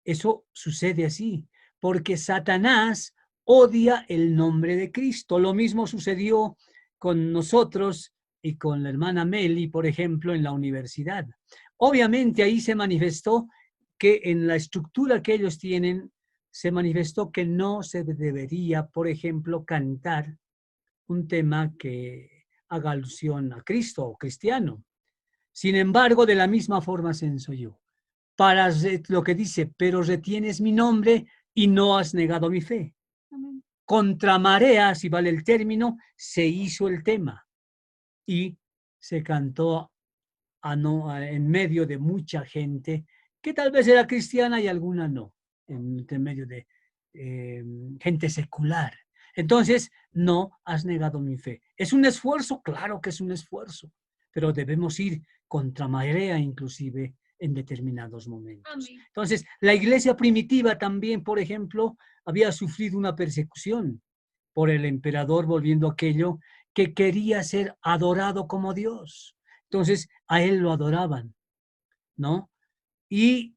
Speaker 3: Eso sucede así, porque Satanás odia el nombre de Cristo. Lo mismo sucedió con nosotros y con la hermana Meli, por ejemplo, en la universidad. Obviamente ahí se manifestó que en la estructura que ellos tienen, se manifestó que no se debería, por ejemplo, cantar un tema que haga alusión a Cristo o cristiano. Sin embargo, de la misma forma censo yo. Para lo que dice, pero retienes mi nombre y no has negado mi fe. Amén. Contra marea, si vale el término, se hizo el tema y se cantó en medio de mucha gente que tal vez era cristiana y alguna no, en medio de gente secular. Entonces, no has negado mi fe. ¿Es un esfuerzo? Claro que es un esfuerzo, pero debemos ir contra marea inclusive en determinados momentos.
Speaker 1: Amén.
Speaker 3: Entonces, la iglesia primitiva también, por ejemplo, había sufrido una persecución por el emperador, volviendo a aquello que quería ser adorado como Dios. Entonces, a él lo adoraban, ¿no? Y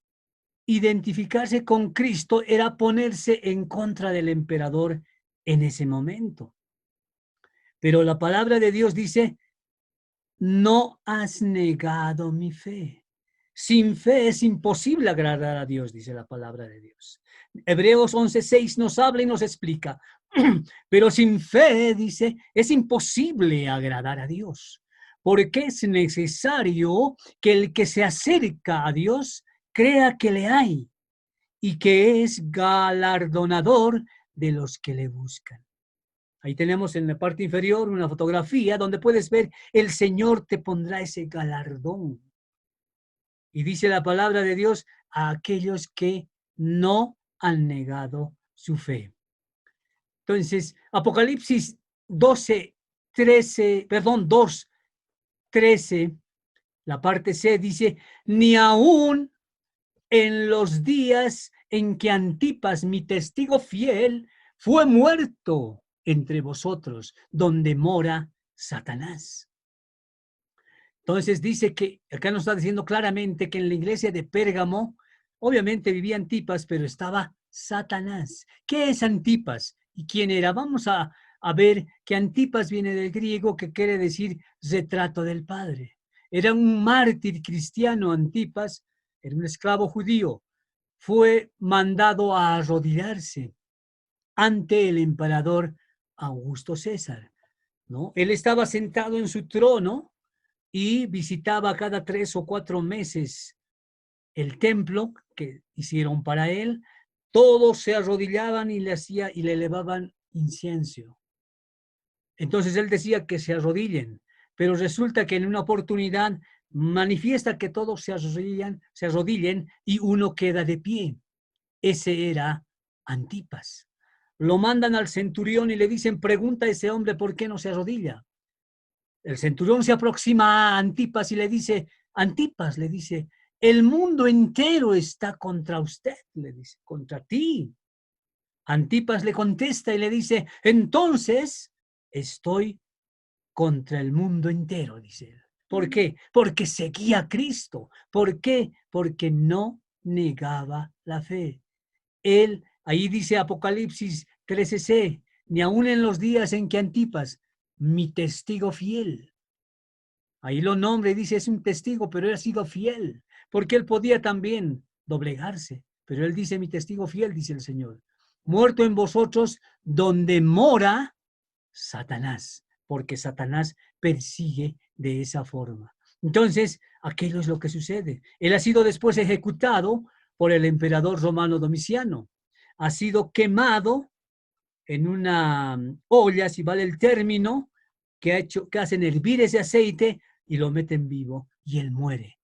Speaker 3: identificarse con Cristo era ponerse en contra del emperador en ese momento. Pero la palabra de Dios dice, no has negado mi fe. Sin fe es imposible agradar a Dios, dice la palabra de Dios. Hebreos 11:6 nos habla y nos explica. Pero sin fe, dice, es imposible agradar a Dios. Porque es necesario que el que se acerca a Dios crea que le hay y que es galardonador de los que le buscan. Ahí tenemos en la parte inferior una fotografía donde puedes ver, el Señor te pondrá ese galardón. Y dice la palabra de Dios a aquellos que no han negado su fe. Entonces, Apocalipsis 2, 13, la parte C dice, ni aún en los días en que Antipas, mi testigo fiel, fue muerto entre vosotros, donde mora Satanás. Entonces dice que, acá nos está diciendo claramente que en la iglesia de Pérgamo, obviamente vivía Antipas, pero estaba Satanás. ¿Qué es Antipas? ¿Y quién era? Vamos a ver que Antipas viene del griego, que quiere decir retrato del Padre. Era un mártir cristiano. Antipas era un esclavo judío. Fue mandado a arrodillarse ante el emperador Augusto César, ¿no? Él estaba sentado en su trono y visitaba cada 3 o 4 meses el templo que hicieron para él. Todos se arrodillaban y le elevaban incienso. Entonces él decía que se arrodillen, pero resulta que en una oportunidad manifiesta que todos se arrodillen y uno queda de pie. Ese era Antipas. Lo mandan al centurión y le dicen, pregunta a ese hombre por qué no se arrodilla. El centurión se aproxima a Antipas y le dice, Antipas, le dice, el mundo entero está contra usted, le dice, contra ti. Antipas le contesta y le dice, entonces estoy contra el mundo entero, dice él. ¿Por qué? Porque seguía a Cristo. ¿Por qué? Porque no negaba la fe. Él, ahí dice Apocalipsis 13:c, ni aun en los días en que Antipas, mi testigo fiel, ahí lo nombra y dice es un testigo, pero él ha sido fiel, porque él podía también doblegarse, pero él dice mi testigo fiel, dice el Señor, muerto en vosotros donde mora Satanás, porque Satanás persigue de esa forma. Entonces, aquello es lo que sucede. Él ha sido después ejecutado por el emperador romano Domiciano. Ha sido quemado en una olla, si vale el término, que hacen hervir ese aceite y lo meten vivo y él muere.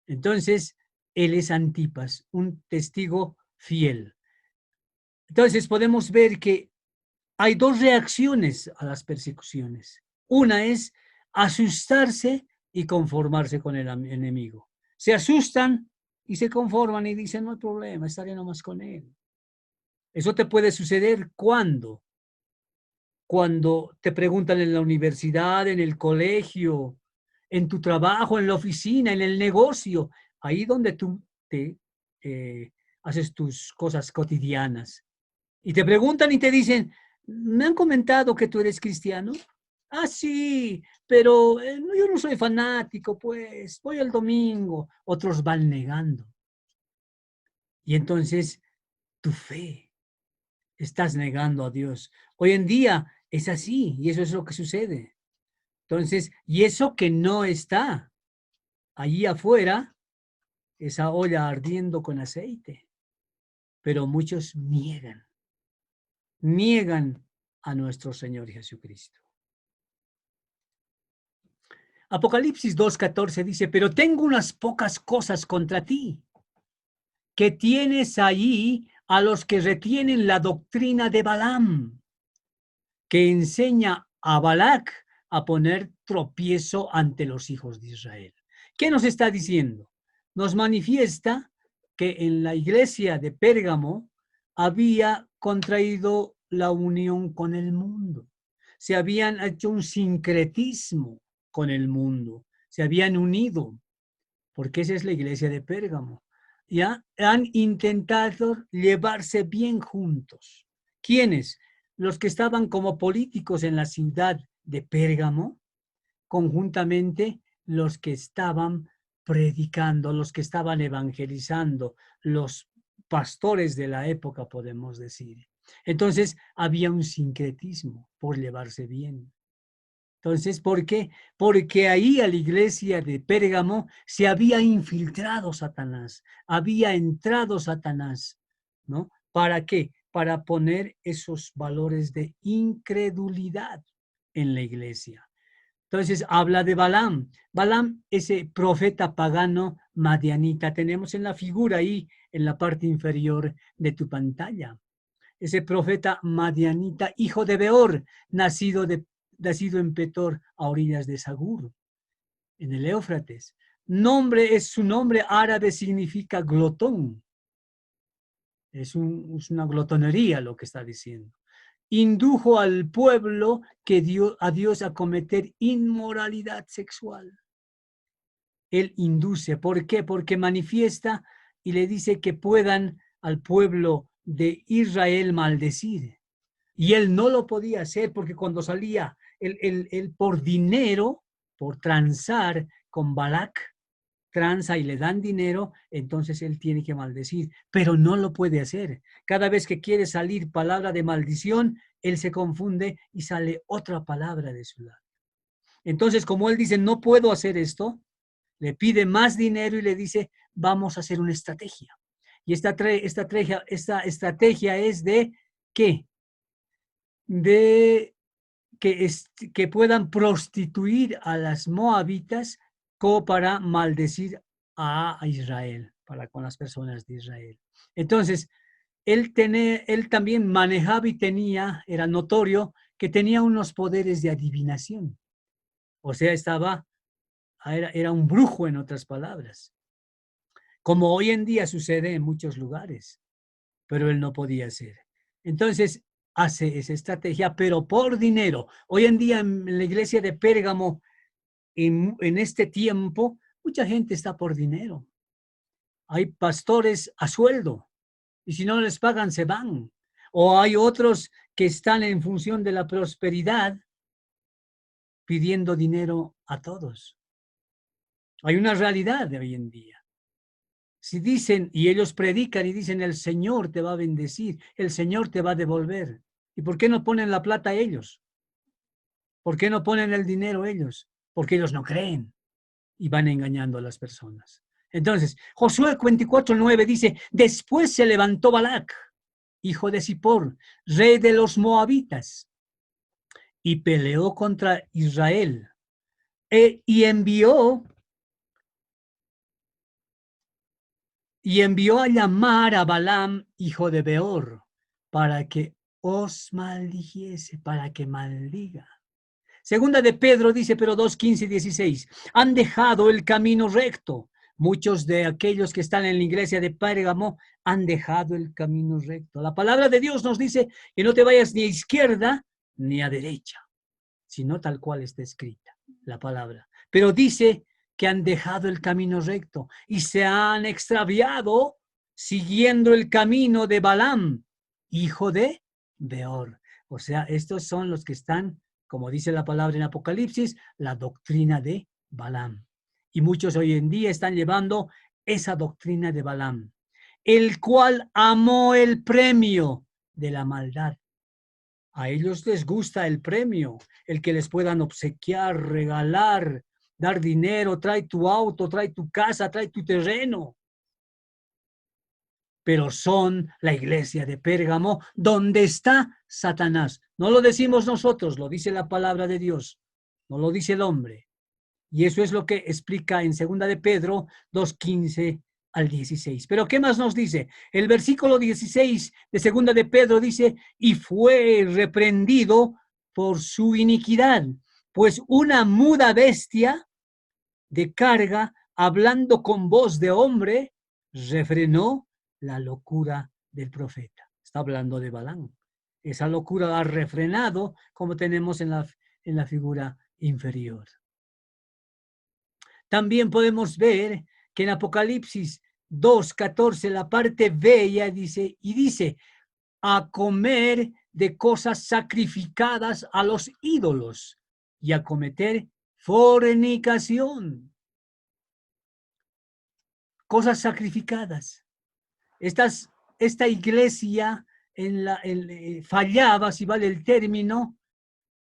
Speaker 3: Entonces, él es Antipas, un testigo fiel. Entonces, podemos ver que hay 2 reacciones a las persecuciones. Una es asustarse y conformarse con el enemigo. Se asustan y se conforman y dicen, no hay problema, estaré nomás con él. Eso te puede suceder cuando te preguntan en la universidad, en el colegio, en tu trabajo, en la oficina, en el negocio, ahí donde tú te haces tus cosas cotidianas. Y te preguntan y te dicen, ¿me han comentado que tú eres cristiano? Ah, sí, pero yo no soy fanático, pues, voy el domingo. Otros van negando. Y entonces, tu fe, estás negando a Dios. Hoy en día es así, y eso es lo que sucede. Entonces, y eso que no está allí afuera, esa olla ardiendo con aceite. Pero muchos niegan a nuestro Señor Jesucristo. Apocalipsis 2:14 dice, pero tengo unas pocas cosas contra ti, que tienes allí a los que retienen la doctrina de Balaam, que enseña a Balac a poner tropiezo ante los hijos de Israel. ¿Qué nos está diciendo? nos manifiesta que en la iglesia de Pérgamo había contraído la unión con el mundo. Se habían hecho un sincretismo con el mundo. Se habían unido, porque esa es la iglesia de Pérgamo. Ya han intentado llevarse bien juntos. ¿Quiénes? Los que estaban como políticos en la ciudad de Pérgamo, conjuntamente los que estaban predicando, los que estaban evangelizando, los pastores de la época, podemos decir. Entonces, había un sincretismo por llevarse bien. Entonces, ¿por qué? Porque ahí a la iglesia de Pérgamo se había infiltrado Satanás, había entrado Satanás, ¿no? ¿Para qué? Para poner esos valores de incredulidad en la iglesia. Entonces, habla de Balaam. Balaam, ese profeta pagano madianita, tenemos en la figura ahí, en la parte inferior de tu pantalla. Ese profeta madianita, hijo de Beor, nacido en Petor, a orillas de Sagur, en el Éufrates. Su nombre árabe significa glotón. Es una glotonería lo que está diciendo. Indujo al pueblo que dio a Dios a cometer inmoralidad sexual. Él induce. ¿Por qué? Porque manifiesta y le dice que puedan al pueblo de Israel maldecir. Y él no lo podía hacer porque cuando salía él por dinero, por transar con Balac, tranza y le dan dinero, entonces él tiene que maldecir, pero no lo puede hacer. Cada vez que quiere salir palabra de maldición, él se confunde y sale otra palabra de su lado. Entonces, como él dice, no puedo hacer esto, le pide más dinero y le dice, vamos a hacer una estrategia. Y esta estrategia es de ¿qué? De que puedan prostituir a las moabitas como para maldecir a Israel, para con las personas de Israel. Entonces, él también manejaba y era notorio que tenía unos poderes de adivinación. O sea, era un brujo, en otras palabras. Como hoy en día sucede en muchos lugares, pero él no podía hacer. Entonces, hace esa estrategia, pero por dinero. Hoy en día en la iglesia de Pérgamo, en este tiempo, mucha gente está por dinero. Hay pastores a sueldo y si no les pagan se van. O hay otros que están en función de la prosperidad pidiendo dinero a todos. Hay una realidad de hoy en día. Si dicen, y ellos predican y dicen, el Señor te va a bendecir, el Señor te va a devolver. ¿Y por qué no ponen la plata ellos? ¿Por qué no ponen el dinero ellos? Porque ellos no creen y van engañando a las personas. Entonces, Josué 24:9 dice, después se levantó Balac, hijo de Zippor, rey de los moabitas, y peleó contra Israel, y envió a llamar a Balaam, hijo de Beor, para que os maldijese, para que maldiga. Segunda de Pedro dice, pero 2:15 y 16, han dejado el camino recto. Muchos de aquellos que están en la iglesia de Pérgamo han dejado el camino recto. La palabra de Dios nos dice que no te vayas ni a izquierda ni a derecha, sino tal cual está escrita la palabra. Pero dice que han dejado el camino recto y se han extraviado siguiendo el camino de Balaam, hijo de Beor. O sea, estos son los que están, como dice la palabra en Apocalipsis, la doctrina de Balaam. Y muchos hoy en día están llevando esa doctrina de Balaam, el cual amó el premio de la maldad. A ellos les gusta el premio, el que les puedan obsequiar, regalar, dar dinero, trae tu auto, trae tu casa, trae tu terreno. Pero son la iglesia de Pérgamo, donde está Satanás. No lo decimos nosotros, lo dice la palabra de Dios, no lo dice el hombre. Y eso es lo que explica en 2 de Pedro 2:15 al 16. Pero ¿qué más nos dice? El versículo 16 de 2 de Pedro dice, y fue reprendido por su iniquidad, pues una muda bestia de carga hablando con voz de hombre, refrenó la locura del profeta. Está hablando de Balaam. Esa locura ha refrenado, como tenemos en la figura inferior. También podemos ver que en Apocalipsis 2:14, la parte B, ya dice, a comer de cosas sacrificadas a los ídolos y a cometer fornicación. Cosas sacrificadas. Esta iglesia fallaba, si vale el término,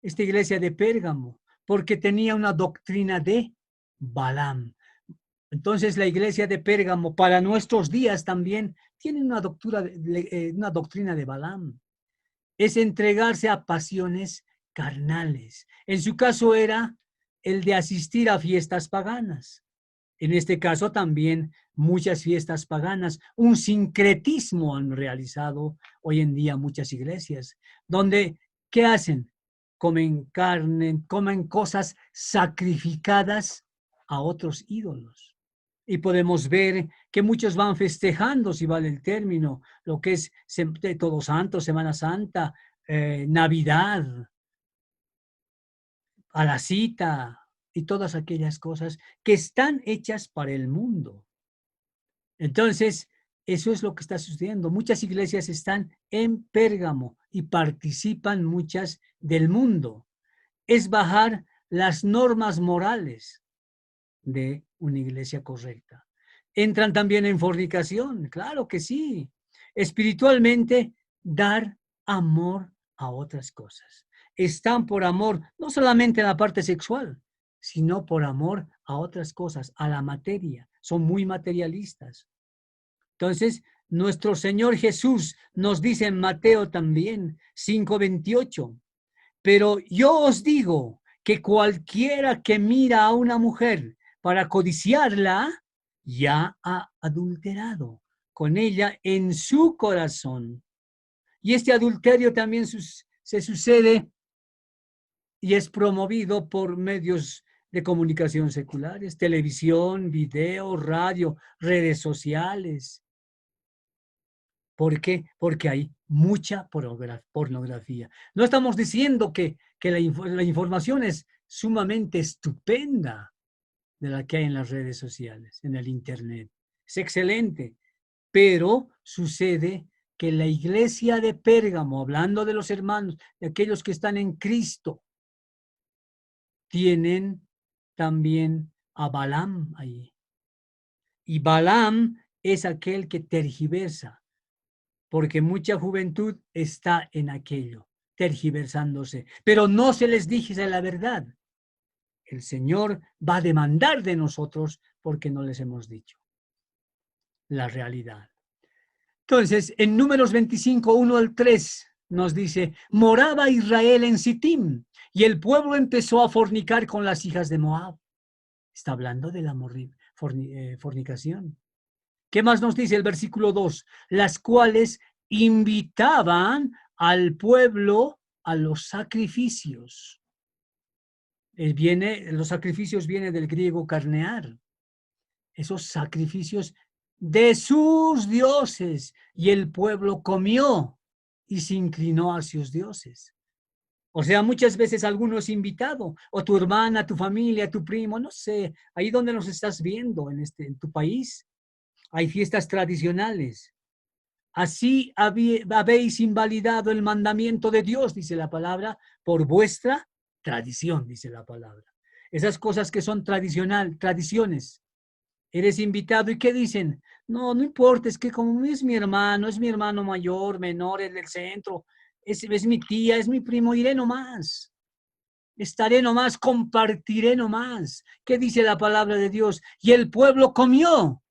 Speaker 3: esta iglesia de Pérgamo, porque tenía una doctrina de Balaam. Entonces la iglesia de Pérgamo para nuestros días también tiene una doctrina de Balaam. Es entregarse a pasiones carnales. En su caso era el de asistir a fiestas paganas. En este caso también muchas fiestas paganas, un sincretismo han realizado hoy en día muchas iglesias, donde, ¿qué hacen? Comen carne, comen cosas sacrificadas a otros ídolos. Y podemos ver que muchos van festejando, si vale el término, lo que es Todos Santos, Semana Santa, Navidad, a la cita y todas aquellas cosas que están hechas para el mundo. Entonces, eso es lo que está sucediendo. Muchas iglesias están en Pérgamo y participan muchas del mundo. Es bajar las normas morales de una iglesia correcta. Entran también en fornicación, claro que sí. Espiritualmente, dar amor a otras cosas. Están por amor, no solamente en la parte sexual, sino por amor a otras cosas, a la materia. Son muy materialistas. Entonces, nuestro Señor Jesús nos dice en Mateo también, 5:28, pero yo os digo que cualquiera que mira a una mujer para codiciarla, ya ha adulterado con ella en su corazón. Y este adulterio también se sucede y es promovido por medios de comunicación seculares, televisión, video, radio, redes sociales. ¿Por qué? Porque hay mucha pornografía. No estamos diciendo que la información es sumamente estupenda de la que hay en las redes sociales, en el Internet. Es excelente, pero sucede que la iglesia de Pérgamo, hablando de los hermanos, de aquellos que están en Cristo, tienen también a Balaam ahí. Y Balaam es aquel que tergiversa, porque mucha juventud está en aquello, tergiversándose. Pero no se les dice la verdad. El Señor va a demandar de nosotros porque no les hemos dicho la realidad. Entonces, en Números 25, 1-3, nos dice, moraba Israel en Sittim, y el pueblo empezó a fornicar con las hijas de Moab. Está hablando de la fornicación. ¿Qué más nos dice el versículo 2? Las cuales invitaban al pueblo a los sacrificios. Los sacrificios vienen del griego carnear. Esos sacrificios de sus dioses. Y el pueblo comió y se inclinó hacia sus dioses. O sea, muchas veces alguno es invitado, o tu hermana, tu familia, tu primo, no sé, ahí donde nos estás viendo, en tu país, hay fiestas tradicionales. Así habéis invalidado el mandamiento de Dios, dice la palabra, por vuestra tradición, dice la palabra. Esas cosas que son tradiciones. Eres invitado y ¿qué dicen? No, no importa, es que como es mi hermano mayor, menor, el del centro, es mi tía, es mi primo, iré nomás. Estaré nomás, compartiré nomás. ¿Qué dice la palabra de Dios? Y el pueblo comió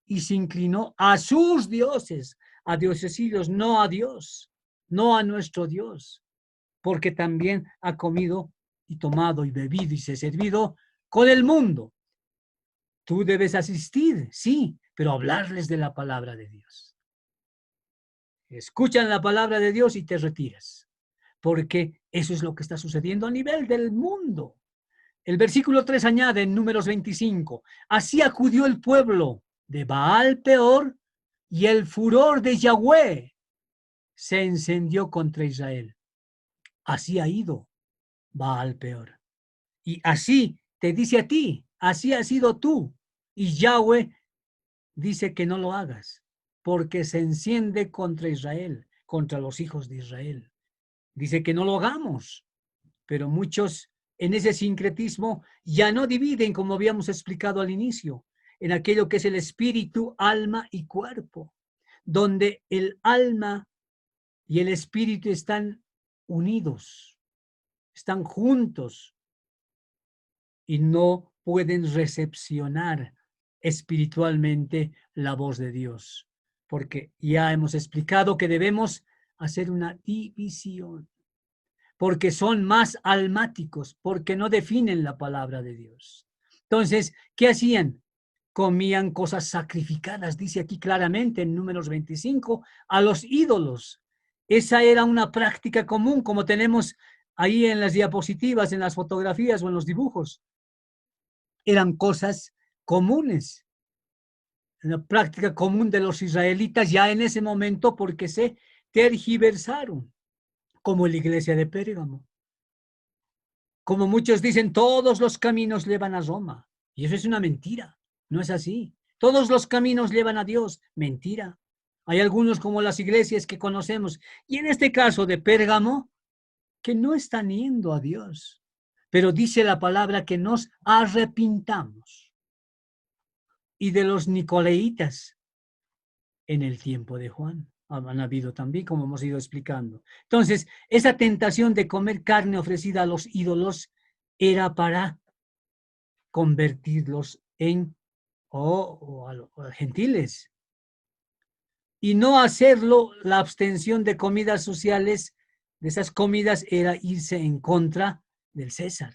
Speaker 3: y se inclinó a sus dioses, a diosesillos, no a Dios, no a nuestro Dios, porque también ha comido y tomado y bebido y se ha servido con el mundo. Tú debes asistir, sí, pero hablarles de la palabra de Dios. Escuchan la palabra de Dios y te retiras, porque eso es lo que está sucediendo a nivel del mundo. El versículo 3 añade en Números 25, así acudió el pueblo de Baal Peor y el furor de Yahweh se encendió contra Israel. Así ha ido Baal Peor. Y así te dice a ti, así has sido tú. Y Yahweh dice que no lo hagas, porque se enciende contra Israel, contra los hijos de Israel. Dice que no lo hagamos, pero muchos en ese sincretismo ya no dividen, como habíamos explicado al inicio, en aquello que es el espíritu, alma y cuerpo, donde el alma y el espíritu están unidos, están juntos y no pueden recepcionar espiritualmente la voz de Dios, porque ya hemos explicado que debemos hacer una división, porque son más almáticos, porque no definen la palabra de Dios. Entonces, ¿qué hacían? Comían cosas sacrificadas, dice aquí claramente en Números 25, a los ídolos. Esa era una práctica común, como tenemos ahí en las diapositivas, en las fotografías o en los dibujos. Eran cosas comunes, una práctica común de los israelitas ya en ese momento, porque se tergiversaron, como la iglesia de Pérgamo. Como muchos dicen, todos los caminos llevan a Roma. Y eso es una mentira. No es así. Todos los caminos llevan a Dios. Mentira. Hay algunos como las iglesias que conocemos. Y en este caso de Pérgamo, que no están yendo a Dios. Pero dice la palabra que nos arrepintamos. Y de los nicolaitas en el tiempo de Juan. Han habido también, como hemos ido explicando. Entonces, esa tentación de comer carne ofrecida a los ídolos era para convertirlos en gentiles. Y no hacerlo, la abstención de comidas sociales, de esas comidas, era irse en contra del César.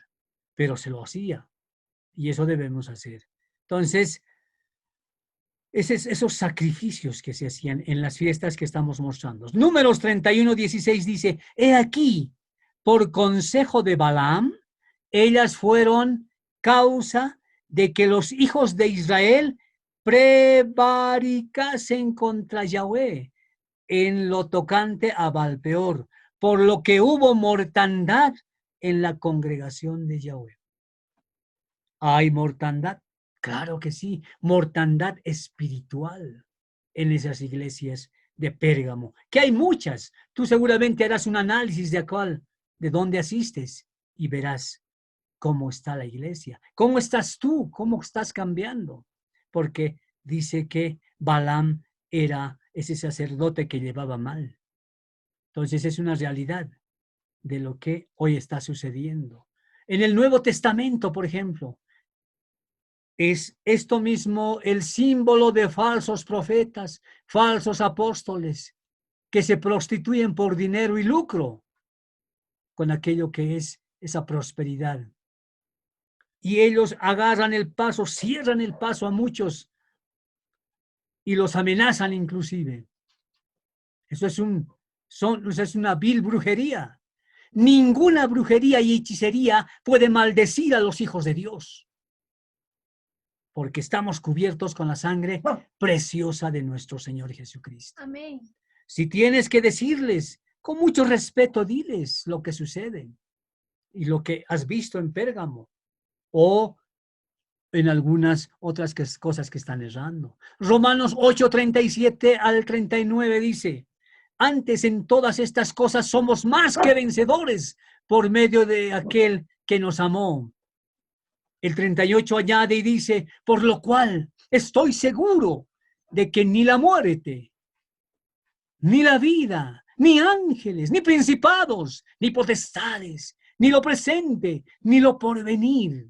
Speaker 3: Pero se lo hacía. Y eso debemos hacer. Entonces, esos sacrificios que se hacían en las fiestas que estamos mostrando. Números 31:16 dice, he aquí, por consejo de Balaam, ellas fueron causa de que los hijos de Israel prevaricasen contra Yahweh en lo tocante a Baal-peor, por lo que hubo mortandad en la congregación de Yahweh. ¿Hay mortandad? Claro que sí, mortandad espiritual en esas iglesias de Pérgamo, que hay muchas. Tú seguramente harás un análisis de dónde asistes y verás cómo está la iglesia, cómo estás tú, cómo estás cambiando, porque dice que Balaam era ese sacerdote que llevaba mal. Entonces es una realidad de lo que hoy está sucediendo. En el Nuevo Testamento, por ejemplo, es esto mismo el símbolo de falsos profetas, falsos apóstoles, que se prostituyen por dinero y lucro con aquello que es esa prosperidad. Y ellos agarran el paso, cierran el paso a muchos y los amenazan inclusive. Eso es una vil brujería. Ninguna brujería y hechicería puede maldecir a los hijos de Dios, porque estamos cubiertos con la sangre preciosa de nuestro Señor Jesucristo.
Speaker 1: Amén.
Speaker 3: Si tienes que decirles, con mucho respeto, diles lo que sucede y lo que has visto en Pérgamo o en algunas otras cosas que están errando. Romanos 8:37 al 39 dice, antes en todas estas cosas somos más que vencedores por medio de aquel que nos amó. El 38 añade y dice, por lo cual estoy seguro de que ni la muerte, ni la vida, ni ángeles, ni principados, ni potestades, ni lo presente, ni lo porvenir.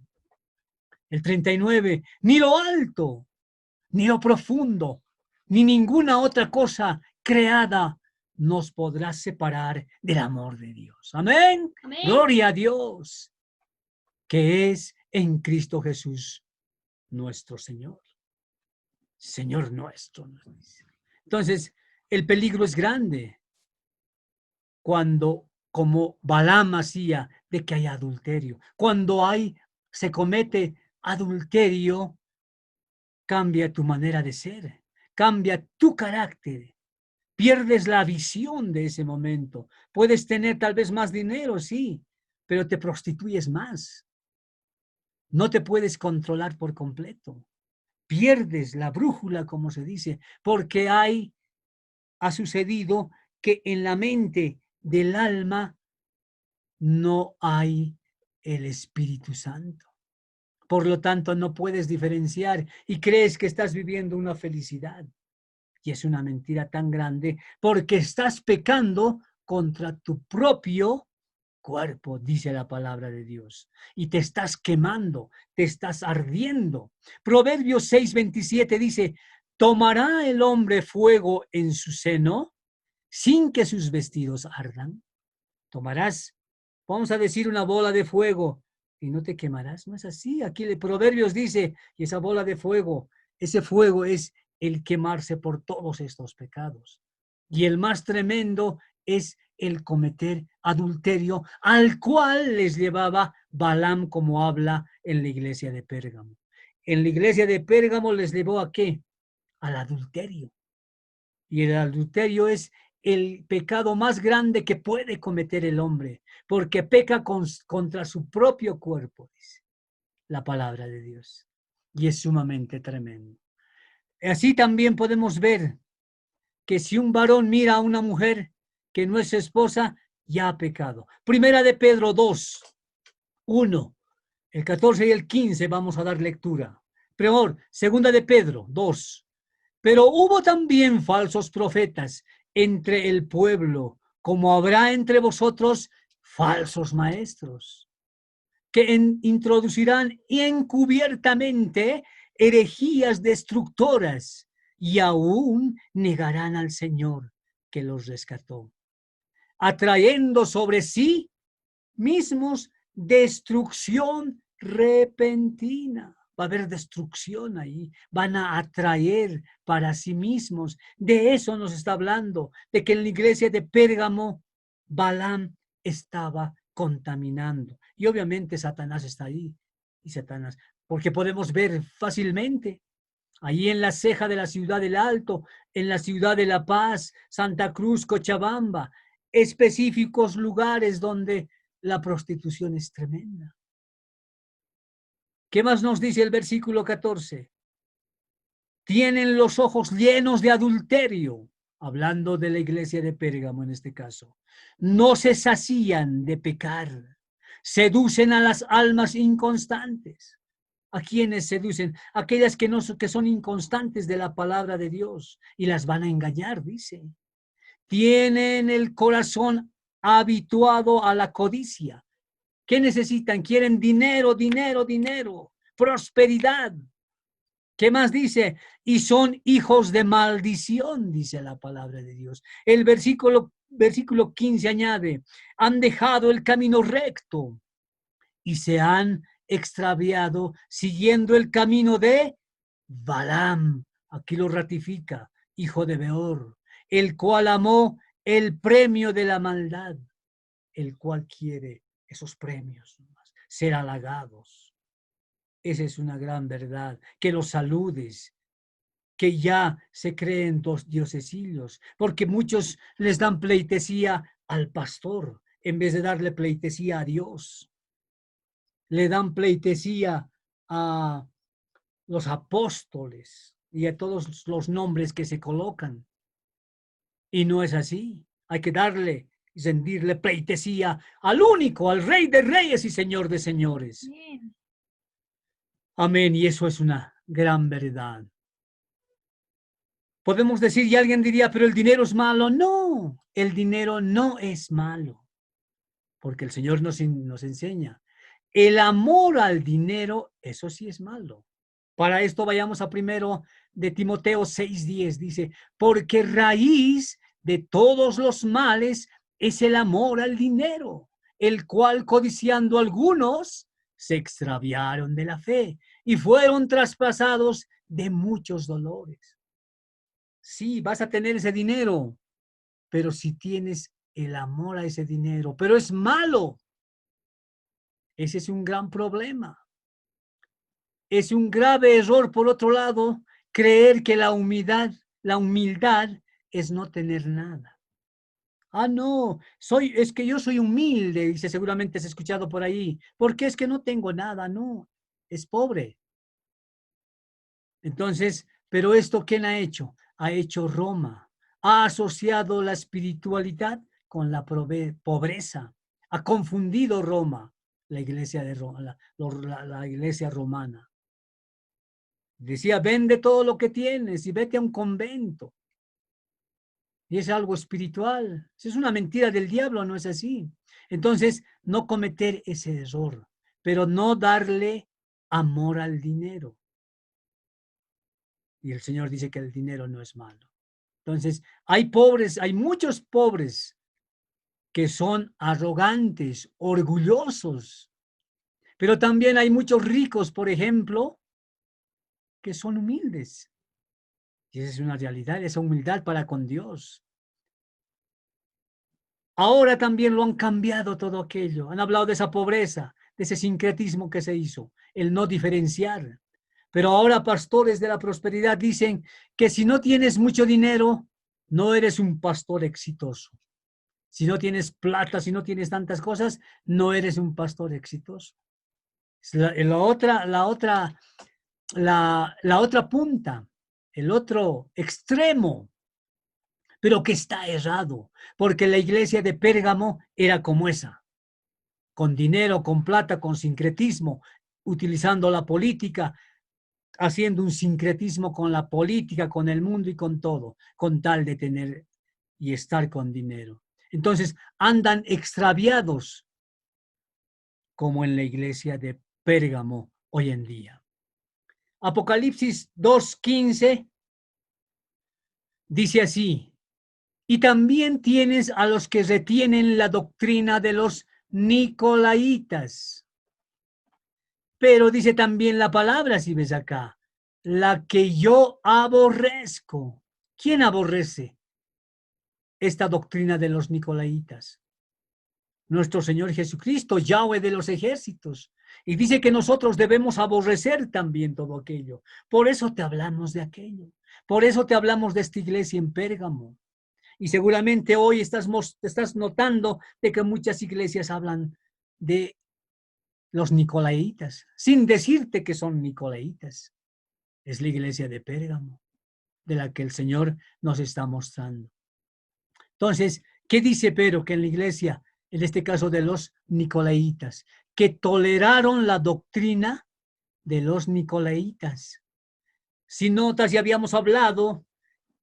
Speaker 3: El 39, ni lo alto, ni lo profundo, ni ninguna otra cosa creada nos podrá separar del amor de Dios. Amén.
Speaker 1: Amén.
Speaker 3: Gloria a Dios, que es en Cristo Jesús, nuestro Señor. Señor nuestro. Entonces, el peligro es grande cuando, como Balaam hacía, de que hay adulterio, cuando hay se comete adulterio, cambia tu manera de ser, cambia tu carácter. Pierdes la visión de ese momento. Puedes tener tal vez más dinero, sí, pero te prostituyes más. No te puedes controlar por completo. Pierdes la brújula, como se dice, porque ha sucedido que en la mente del alma no hay el Espíritu Santo. Por lo tanto, no puedes diferenciar y crees que estás viviendo una felicidad. Y es una mentira tan grande porque estás pecando contra tu propio cuerpo, dice la palabra de Dios. Y te estás quemando, te estás ardiendo. Proverbios 6:27 dice, ¿tomará el hombre fuego en su seno sin que sus vestidos ardan? Tomarás, vamos a decir, una bola de fuego y no te quemarás. No es así. Aquí el Proverbios dice, y esa bola de fuego, ese fuego es el quemarse por todos estos pecados. Y el más tremendo es el cometer adulterio, al cual les llevaba Balaam, como habla en la iglesia de Pérgamo. En la iglesia de Pérgamo les llevó ¿a qué? Al adulterio. Y el adulterio es el pecado más grande que puede cometer el hombre, porque peca contra su propio cuerpo, dice la palabra de Dios. Y es sumamente tremendo. Así también podemos ver que si un varón mira a una mujer que no es su esposa, ya ha pecado. Primera de Pedro 2, 1, el 14 y el 15 vamos a dar lectura. Peor, segunda de Pedro 2. Pero hubo también falsos profetas entre el pueblo, como habrá entre vosotros falsos maestros, que introducirán encubiertamente herejías destructoras y aún negarán al Señor que los rescató, atrayendo sobre sí mismos destrucción repentina. Va a haber destrucción ahí, van a atraer para sí mismos. De eso nos está hablando, de que en la iglesia de Pérgamo, Balaam estaba contaminando. Y obviamente Satanás está ahí, y Satanás, porque podemos ver fácilmente, ahí en la ceja de la ciudad del Alto, en la ciudad de La Paz, Santa Cruz, Cochabamba, específicos lugares donde la prostitución es tremenda. ¿Qué más nos dice el versículo 14? Tienen los ojos llenos de adulterio, hablando de la iglesia de Pérgamo en este caso. No se sacían de pecar, seducen a las almas inconstantes. ¿A quiénes seducen? Aquellas que son inconstantes de la palabra de Dios y las van a engañar, dice. Tienen el corazón habituado a la codicia. ¿Qué necesitan? Quieren dinero, dinero, dinero, prosperidad. ¿Qué más dice? Y son hijos de maldición, dice la palabra de Dios. El versículo 15 añade, han dejado el camino recto y se han extraviado siguiendo el camino de Balaam. Aquí lo ratifica, hijo de Beor, el cual amó el premio de la maldad, el cual quiere esos premios, ser halagados. Esa es una gran verdad, que los saludes, que ya se creen dos diosesillos, porque muchos les dan pleitesía al pastor en vez de darle pleitesía a Dios. Le dan pleitesía a los apóstoles y a todos los nombres que se colocan. Y no es así. Hay que darle y rendirle pleitesía al único, al Rey de Reyes y Señor de Señores.
Speaker 1: Bien.
Speaker 3: Amén. Y eso es una gran verdad. Podemos decir, y alguien diría, pero el dinero es malo. No, el dinero no es malo. Porque el Señor nos enseña. El amor al dinero, eso sí es malo. Para esto vayamos a primero de Timoteo 6:10. Dice, porque raíz de todos los males es el amor al dinero, el cual codiciando algunos se extraviaron de la fe y fueron traspasados de muchos dolores. Sí, vas a tener ese dinero, pero si tienes el amor a ese dinero, pero es malo. Ese es un gran problema. es un grave error, por otro lado, creer que la humildad es no tener nada. Ah, no, es que yo soy humilde, dice, seguramente has escuchado por ahí. ¿Por qué es que no tengo nada? No, es pobre. Entonces, pero esto, ¿quién ha hecho? Ha hecho Roma. Ha asociado la espiritualidad con la pobreza. Ha confundido Roma, la iglesia de Roma, la iglesia romana. Decía, vende todo lo que tienes y vete a un convento. Y es algo espiritual. Es una mentira del diablo, no es así. Entonces, no cometer ese error, pero no darle amor al dinero. Y el Señor dice que el dinero no es malo. Entonces, hay pobres, hay muchos pobres que son arrogantes, orgullosos, pero también hay muchos ricos, por ejemplo, que son humildes. Y esa es una realidad, esa humildad para con Dios. Ahora también lo han cambiado todo aquello. Han hablado de esa pobreza, de ese sincretismo que se hizo, el no diferenciar. Pero ahora pastores de la prosperidad dicen que si no tienes mucho dinero, no eres un pastor exitoso. Si no tienes plata, si no tienes tantas cosas, no eres un pastor exitoso. La otra punta, el otro extremo, pero que está errado, porque la iglesia de Pérgamo era como esa, con dinero, con plata, con sincretismo, utilizando la política, haciendo un sincretismo con la política, con el mundo y con todo, con tal de tener y estar con dinero. Entonces andan extraviados como en la iglesia de Pérgamo hoy en día. Apocalipsis 2:15 dice así, y también tienes a los que retienen la doctrina de los nicolaitas. Pero dice también la palabra, si ves acá, la que yo aborrezco. ¿Quién aborrece esta doctrina de los nicolaitas? Nuestro Señor Jesucristo, Yahweh de los ejércitos. Y dice que nosotros debemos aborrecer también todo aquello. Por eso te hablamos de aquello. Por eso te hablamos de esta iglesia en Pérgamo. Y seguramente hoy estás notando de que muchas iglesias hablan de los nicolaitas, sin decirte que son nicolaitas. Es la iglesia de Pérgamo, de la que el Señor nos está mostrando. Entonces, ¿qué dice Pedro? Que en la iglesia, en este caso de los nicolaitas, que toleraron la doctrina de los nicolaitas. Si notas, ya habíamos hablado,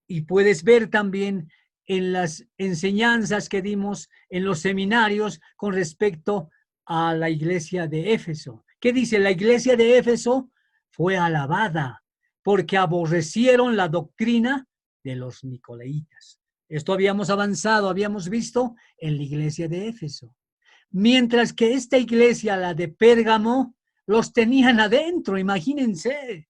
Speaker 3: y puedes ver también en las enseñanzas que dimos en los seminarios con respecto a la iglesia de Éfeso. ¿Qué dice? La iglesia de Éfeso fue alabada porque aborrecieron la doctrina de los nicolaitas. Esto habíamos avanzado, habíamos visto en la iglesia de Éfeso. Mientras que esta iglesia, la de Pérgamo, los tenían adentro, imagínense.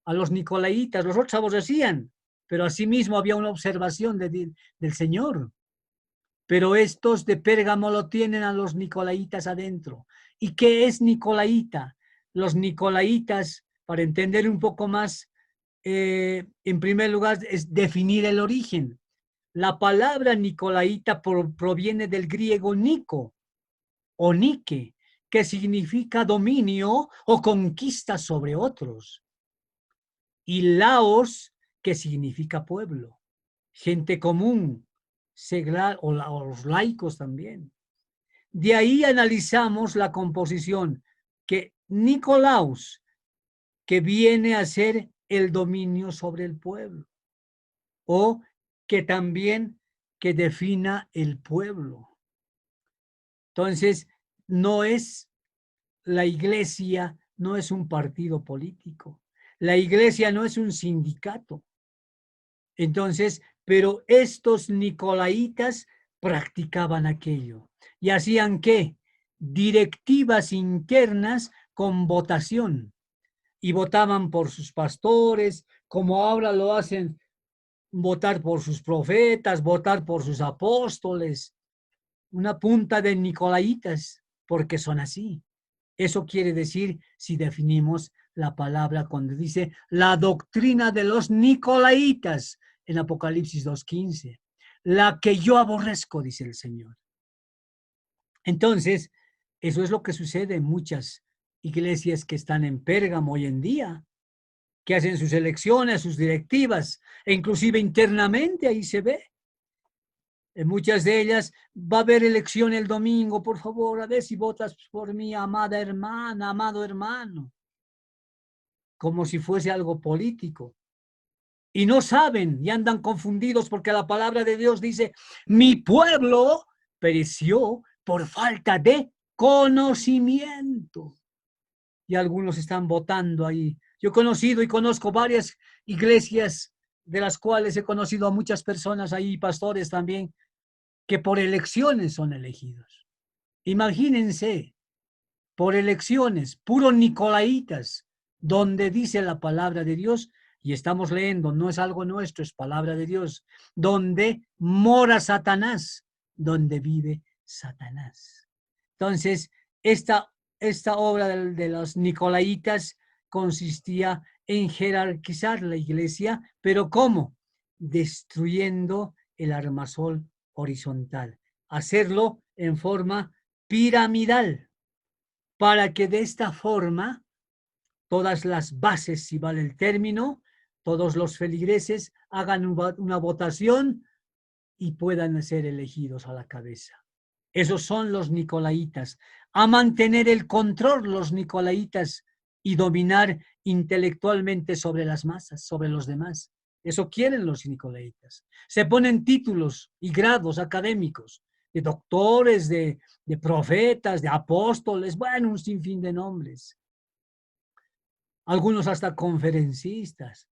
Speaker 3: A los nicolaitas, los otros aborrecían, pero asimismo había una observación del Señor. Pero estos de Pérgamo lo tienen a los nicolaitas adentro. ¿Y qué es nicolaita? Los nicolaitas, para entender un poco más, en primer lugar, es definir el origen. La palabra nicolaita proviene del griego nico o nike, que significa dominio o conquista sobre otros. Y laos, que significa pueblo, gente común, seglar, o los laicos también. De ahí analizamos la composición, que Nicolaus, que viene a ser el dominio sobre el pueblo, o que también que defina el pueblo. Entonces, no es la iglesia, no es un partido político. La iglesia no es un sindicato. Entonces, pero estos nicolaitas practicaban aquello. ¿Y hacían qué? Directivas internas con votación. Y votaban por sus pastores, como ahora lo hacen, votar por sus profetas, votar por sus apóstoles. Una punta de nicolaitas, porque son así. Eso quiere decir si definimos la palabra cuando dice la doctrina de los nicolaitas en Apocalipsis 2:15. La que yo aborrezco, dice el Señor. Entonces, eso es lo que sucede en muchas iglesias que están en Pérgamo hoy en día, que hacen sus elecciones, sus directivas, e inclusive internamente ahí se ve. En muchas de ellas va a haber elección el domingo, por favor, a ver si votas por mi amada hermana, amado hermano, como si fuese algo político. Y no saben y andan confundidos porque la palabra de Dios dice, mi pueblo pereció por falta de conocimiento. Y algunos están votando ahí. Yo he conocido y conozco varias iglesias de las cuales he conocido a muchas personas ahí, pastores también, que por elecciones son elegidos. Imagínense, por elecciones, puros nicolaitas, donde dice la palabra de Dios, y estamos leyendo, no es algo nuestro, es palabra de Dios, donde mora Satanás, donde vive Satanás. Entonces, esta obra de los nicolaitas consistía en jerarquizar la iglesia, pero ¿cómo? Destruyendo el armazón horizontal, hacerlo en forma piramidal, para que de esta forma todas las bases, si vale el término, todos los feligreses hagan una votación y puedan ser elegidos a la cabeza. Esos son los nicolaitas. A mantener el control los nicolaitas y dominar intelectualmente sobre las masas, sobre los demás. Eso quieren los nicolaitas. Se ponen títulos y grados académicos de doctores, de profetas, de apóstoles, bueno, un sinfín de nombres. Algunos hasta conferencistas,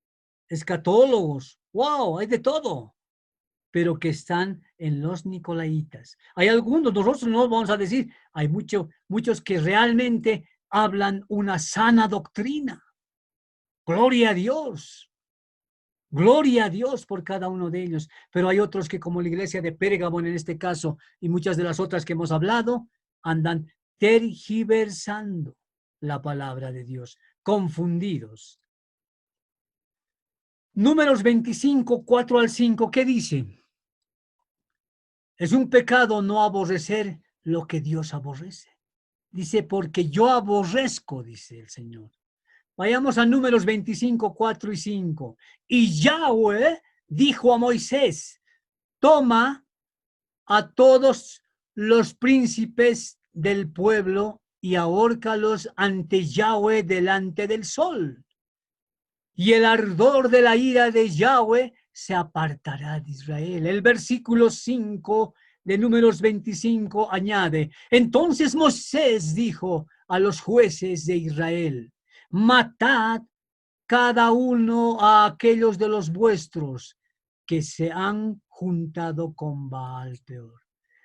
Speaker 3: escatólogos, wow, hay de todo, pero que están en los nicolaitas. Hay algunos, nosotros no vamos a decir, hay muchos que realmente hablan una sana doctrina. Gloria a Dios. Gloria a Dios por cada uno de ellos. Pero hay otros que, como la iglesia de Pérgamo en este caso, y muchas de las otras que hemos hablado, andan tergiversando la palabra de Dios, confundidos. Números 25, 4 al 5, ¿qué dice? Es un pecado no aborrecer lo que Dios aborrece. Dice, porque yo aborrezco, dice el Señor. Vayamos a Números 25, 4 y 5. Y Yahweh dijo a Moisés, toma a todos los príncipes del pueblo y ahórcalos ante Yahweh delante del sol. Y el ardor de la ira de Yahweh se apartará de Israel. El versículo 5 de Números 25 añade, entonces Moisés dijo a los jueces de Israel, matad cada uno a aquellos de los vuestros que se han juntado con Baal Peor,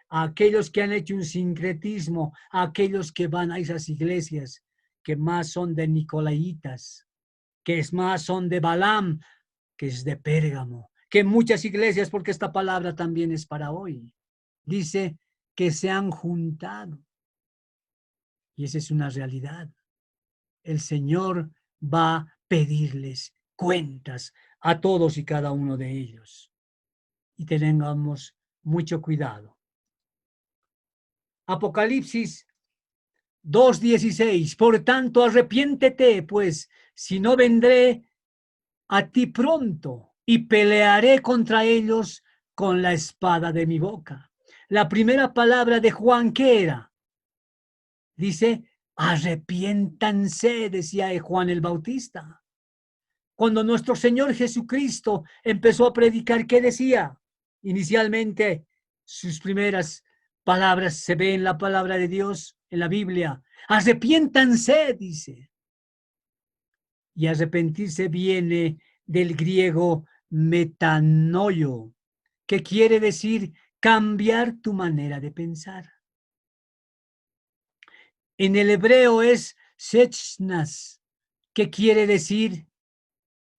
Speaker 3: a aquellos que han hecho un sincretismo, a aquellos que van a esas iglesias que más son de nicolaitas, que es más son de Balaam, que es de Pérgamo, que muchas iglesias, porque esta palabra también es para hoy, dice que se han juntado. Y esa es una realidad. El Señor va a pedirles cuentas a todos y cada uno de ellos. Y tengamos mucho cuidado. Apocalipsis 2:16. Por tanto, arrepiéntete, pues, si no vendré a ti pronto y pelearé contra ellos con la espada de mi boca. La primera palabra de Juan, ¿qué era? Dice, arrepiéntanse, decía Juan el Bautista. Cuando nuestro Señor Jesucristo empezó a predicar, ¿qué decía? Inicialmente, sus primeras palabras se ven en la palabra de Dios, en la Biblia. Arrepiéntanse, dice. Y arrepentirse viene del griego metanoio, que quiere decir cambiar tu manera de pensar. En el hebreo es sechnas, que quiere decir,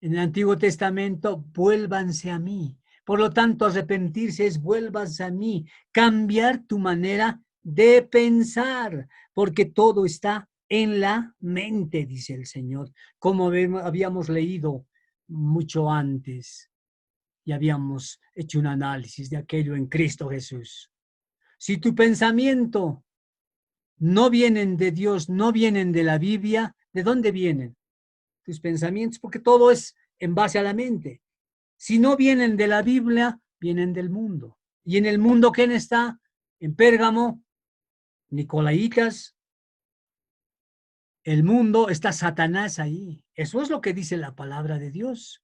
Speaker 3: en el Antiguo Testamento, vuélvanse a mí. Por lo tanto, arrepentirse es vuélvanse a mí, cambiar tu manera de pensar, porque todo está en la mente, dice el Señor, como habíamos leído mucho antes y habíamos hecho un análisis de aquello en Cristo Jesús. Si tu pensamiento no vienen de Dios, no vienen de la Biblia, ¿de dónde vienen tus pensamientos? Porque todo es en base a la mente. Si no vienen de la Biblia, vienen del mundo. ¿Y en el mundo quién está? En Pérgamo, Nicolaitas, el mundo, está Satanás ahí. Eso es lo que dice la palabra de Dios.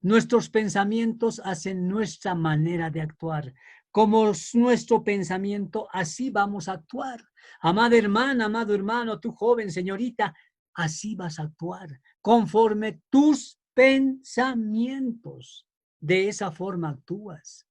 Speaker 3: Nuestros pensamientos hacen nuestra manera de actuar. Como es nuestro pensamiento, así vamos a actuar. Amada hermana, amado hermano, tú joven, señorita, así vas a actuar conforme tus pensamientos. De esa forma actúas.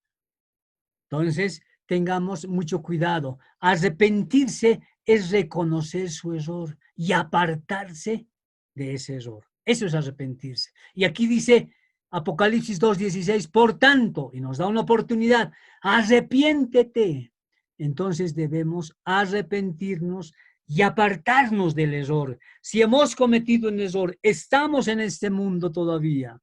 Speaker 3: Entonces, tengamos mucho cuidado. Arrepentirse es reconocer su error y apartarse de ese error. Eso es arrepentirse. Y aquí dice Apocalipsis 2:16, por tanto, y nos da una oportunidad, arrepiéntete. Entonces debemos arrepentirnos y apartarnos del error. Si hemos cometido un error, estamos en este mundo todavía,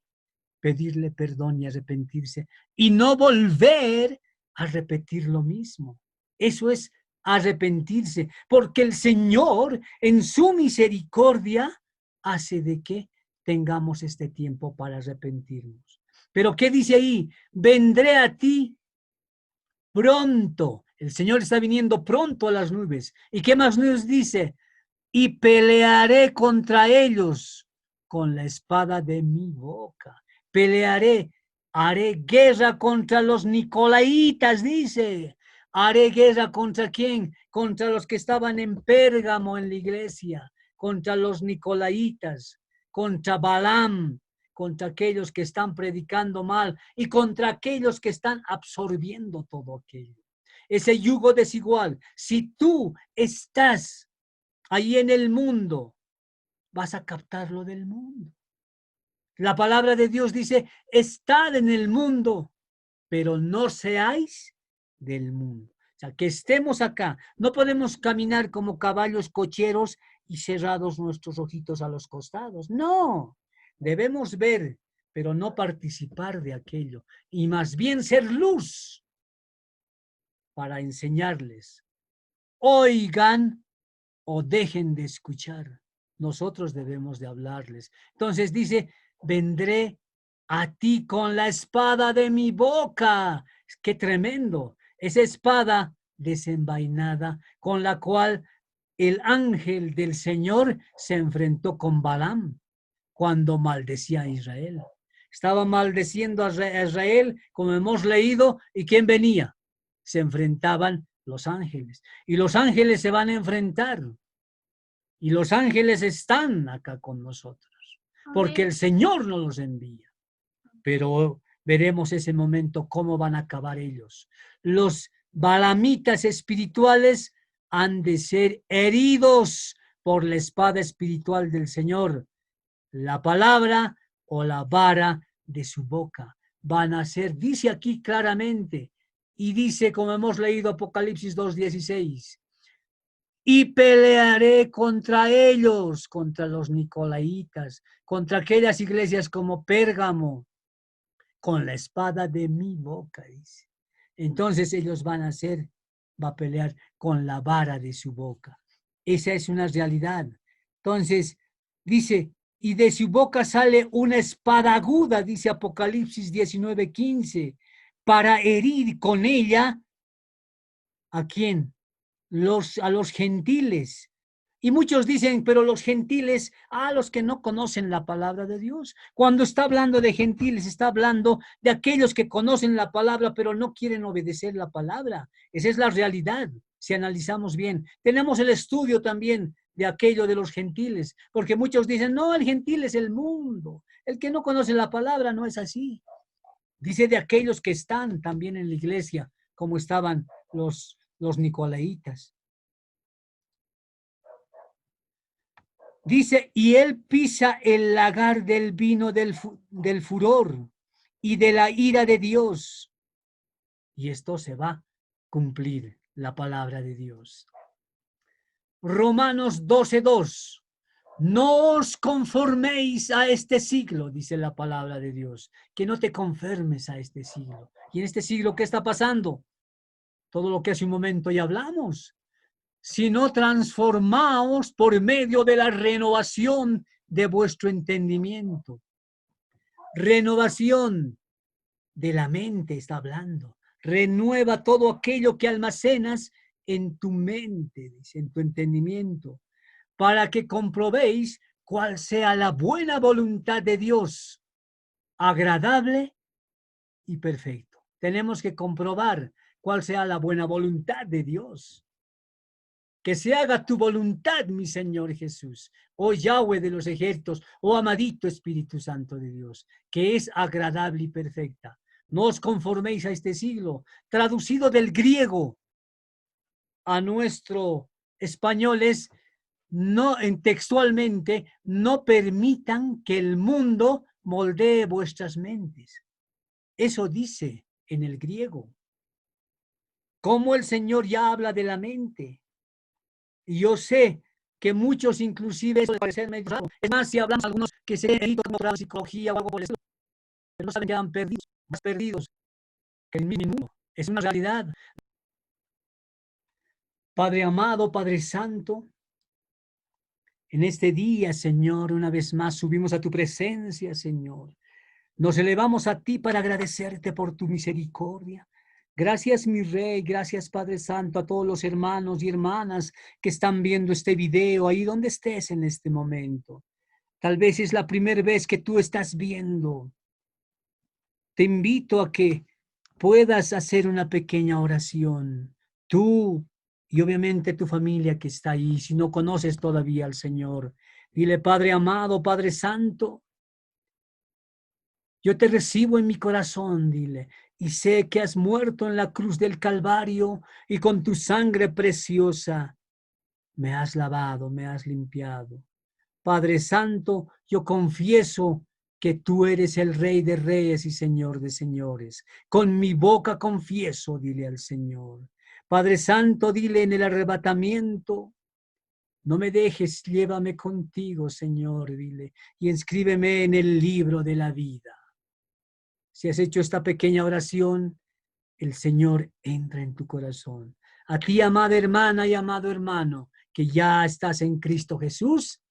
Speaker 3: pedirle perdón y arrepentirse y no volver a repetir lo mismo. Eso es arrepentirse, porque el Señor en su misericordia hace de que tengamos este tiempo para arrepentirnos. Pero ¿qué dice ahí? Vendré a ti pronto. El Señor está viniendo pronto a las nubes. ¿Y qué más nos dice? Y pelearé contra ellos con la espada de mi boca. Pelearé, haré guerra contra los nicolaitas, dice. Haré guerra contra quién? Contra los que estaban en Pérgamo en la iglesia, contra los nicolaitas, contra Balaam, contra aquellos que están predicando mal y contra aquellos que están absorbiendo todo aquello. Ese yugo desigual. Si tú estás ahí en el mundo, vas a captar lo del mundo. La palabra de Dios dice, estad en el mundo, pero no seáis del mundo. O sea, que estemos acá. No podemos caminar como caballos cocheros y cerrados nuestros ojitos a los costados. No, debemos ver, pero no participar de aquello. Y más bien ser luz para enseñarles. Oigan o dejen de escuchar. Nosotros debemos de hablarles. Entonces dice, vendré a ti con la espada de mi boca. ¡Qué tremendo! Esa espada desenvainada con la cual el ángel del Señor se enfrentó con Balaam cuando maldecía a Israel. Estaba maldeciendo a Israel, como hemos leído, ¿y quién venía? Se enfrentaban los ángeles. Y los ángeles se van a enfrentar. Y los ángeles están acá con nosotros, porque el Señor nos los envía. Pero veremos ese momento cómo van a acabar ellos. Los balamitas espirituales han de ser heridos por la espada espiritual del Señor. La palabra o la vara de su boca van a ser, dice aquí claramente, y dice como hemos leído Apocalipsis 2:16, y pelearé contra ellos, contra los nicolaitas, contra aquellas iglesias como Pérgamo, con la espada de mi boca, dice. Entonces ellos van a pelear con la vara de su boca. Esa es una realidad. Entonces, dice, y de su boca sale una espada aguda, dice Apocalipsis 19:15, para herir con ella, ¿a quién? A los gentiles. Y muchos dicen, pero los gentiles, los que no conocen la palabra de Dios. Cuando está hablando de gentiles, está hablando de aquellos que conocen la palabra, pero no quieren obedecer la palabra. Esa es la realidad, si analizamos bien. Tenemos el estudio también de aquello de los gentiles, porque muchos dicen, no, el gentil es el mundo. El que no conoce la palabra no es así. Dice de aquellos que están también en la iglesia, como estaban los nicolaitas. Dice, y él pisa el lagar del vino del furor y de la ira de Dios. Y esto se va a cumplir, la palabra de Dios. Romanos 12:2. No os conforméis a este siglo, dice la palabra de Dios. Que no te conformes a este siglo. ¿Y en este siglo qué está pasando? Todo lo que hace un momento ya hablamos. Sino transformaos por medio de la renovación de vuestro entendimiento. Renovación de la mente está hablando. Renueva todo aquello que almacenas en tu mente, dice, en tu entendimiento, para que comprobéis cuál sea la buena voluntad de Dios, agradable y perfecto. Tenemos que comprobar cuál sea la buena voluntad de Dios. Que se haga tu voluntad, mi Señor Jesús, oh Yahweh de los ejércitos, oh amadito Espíritu Santo de Dios, que es agradable y perfecta. No os conforméis a este siglo, traducido del griego a nuestro español es, no, en textualmente, no permitan que el mundo moldee vuestras mentes. Eso dice en el griego. Como el Señor ya habla de la mente. Y yo sé que muchos inclusive eso les parece medio raro. Es más, si hablamos algunos que se dedican como la psicología o algo por el estilo, pero no saben que han perdido, más perdidos que el mismo mundo. Es una realidad. Padre amado, Padre Santo, en este día, Señor, una vez más subimos a tu presencia, Señor. Nos elevamos a ti para agradecerte por tu misericordia. Gracias, mi Rey, gracias, Padre Santo, a todos los hermanos y hermanas que están viendo este video ahí donde estés en este momento. Tal vez es la primera vez que tú estás viendo. Te invito a que puedas hacer una pequeña oración. Tú y obviamente tu familia que está ahí, si no conoces todavía al Señor. Dile, Padre amado, Padre Santo, yo te recibo en mi corazón, dile, y sé que has muerto en la cruz del Calvario y con tu sangre preciosa me has lavado, me has limpiado. Padre Santo, yo confieso que tú eres el Rey de Reyes y Señor de Señores. Con mi boca confieso, dile al Señor. Padre Santo, dile en el arrebatamiento, no me dejes, llévame contigo, Señor, dile, y inscríbeme en el libro de la vida. Si has hecho esta pequeña oración, el Señor entra en tu corazón. A ti, amada hermana y amado hermano, que ya estás en Cristo Jesús,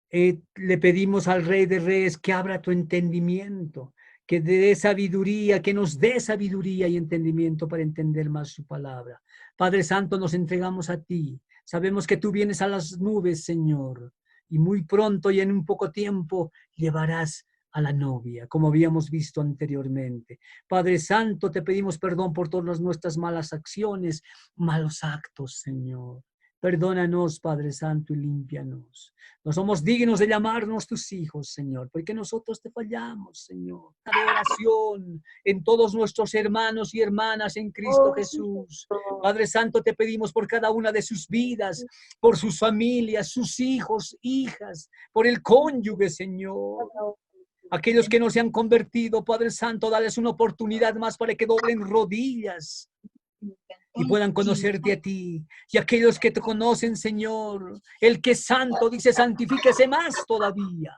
Speaker 3: le pedimos al Rey de Reyes que abra tu entendimiento, que dé sabiduría, que nos dé sabiduría y entendimiento para entender más su palabra. Padre Santo, nos entregamos a ti. Sabemos que tú vienes a las nubes, Señor, y muy pronto y en un poco tiempo llevarás a la novia, como habíamos visto anteriormente. Padre Santo, te pedimos perdón por todas nuestras malas acciones, malos actos, Señor. Perdónanos, Padre Santo, y límpianos. No somos dignos de llamarnos tus hijos, Señor, porque nosotros te fallamos, Señor. Adoración en todos nuestros hermanos y hermanas en Cristo Jesús. Padre Santo, te pedimos por cada una de sus vidas, por sus familias, sus hijos, hijas, por el cónyuge, Señor. Aquellos que no se han convertido, Padre Santo, dales una oportunidad más para que doblen rodillas y puedan conocerte a ti. Y aquellos que te conocen, Señor, el que es santo, dice, santifíquese más todavía.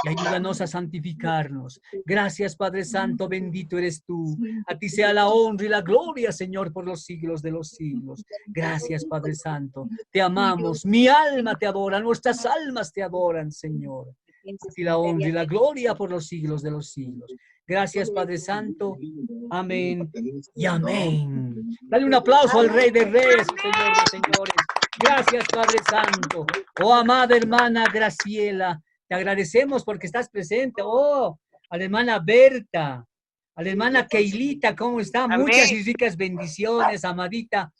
Speaker 3: Y ayúdanos a santificarnos. Gracias, Padre Santo, bendito eres tú. A ti sea la honra y la gloria, Señor, por los siglos de los siglos. Gracias, Padre Santo. Te amamos. Mi alma te adora, nuestras almas te adoran, Señor. A ti la honra y la gloria por los siglos de los siglos. Gracias, Padre Santo. Amén y amén. Dale un aplauso al Rey de Reyes, Señor de señores. Gracias, Padre Santo. Oh, amada hermana Graciela, te agradecemos porque estás presente. Oh, a la hermana Berta, a la hermana Keilita, ¿cómo está?
Speaker 2: Amén.
Speaker 3: Muchas y ricas bendiciones, amadita.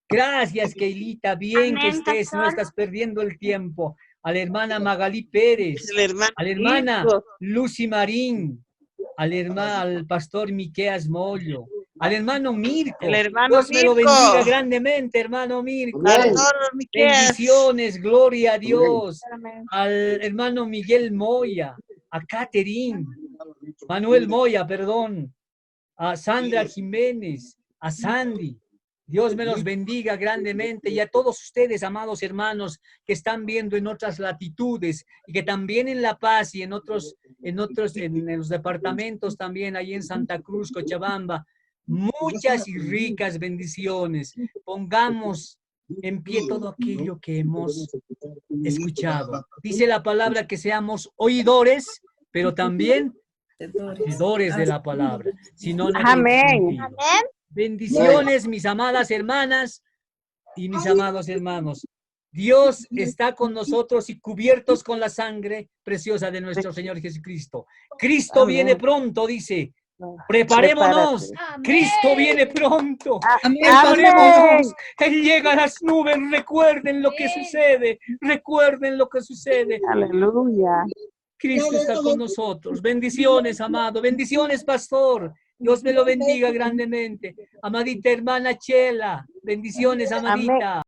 Speaker 3: Gracias, Keilita. Bien que estés, no estás perdiendo el tiempo. A la hermana Magalí Pérez, a la hermana Lucy Marín, al pastor Miqueas Mollo, al hermano Mirko.
Speaker 2: El hermano
Speaker 3: Dios me lo
Speaker 2: Mirko.
Speaker 3: bendiga grandemente, hermano Mirko.
Speaker 2: Miqueas.
Speaker 3: Bendiciones, gloria a Dios. Al hermano Miguel Moya, a Catherine, Manuel Moya, perdón, a Sandra Jiménez, a Sandy, Dios me los bendiga grandemente y a todos ustedes, amados hermanos, que están viendo en otras latitudes y que también en La Paz y en los departamentos también, ahí en Santa Cruz, Cochabamba, muchas y ricas bendiciones. Pongamos en pie todo aquello que hemos escuchado. Dice la palabra que seamos oidores, pero también hacedores de la palabra. Si no, no tiene sentido. Bendiciones, mis amadas hermanas y mis amados hermanos. Dios está con nosotros y cubiertos con la sangre preciosa de nuestro Señor Jesucristo. Cristo viene pronto, dice. Preparémonos.
Speaker 1: Amén.
Speaker 3: Cristo viene pronto.
Speaker 4: Amén.
Speaker 3: Preparémonos. Él llega a las nubes. Recuerden lo que sucede. Recuerden lo que sucede.
Speaker 5: Aleluya.
Speaker 3: Cristo está con nosotros. Bendiciones, amado. Bendiciones, pastor. Dios me lo bendiga grandemente. Amadita hermana Chela. Bendiciones, amadita.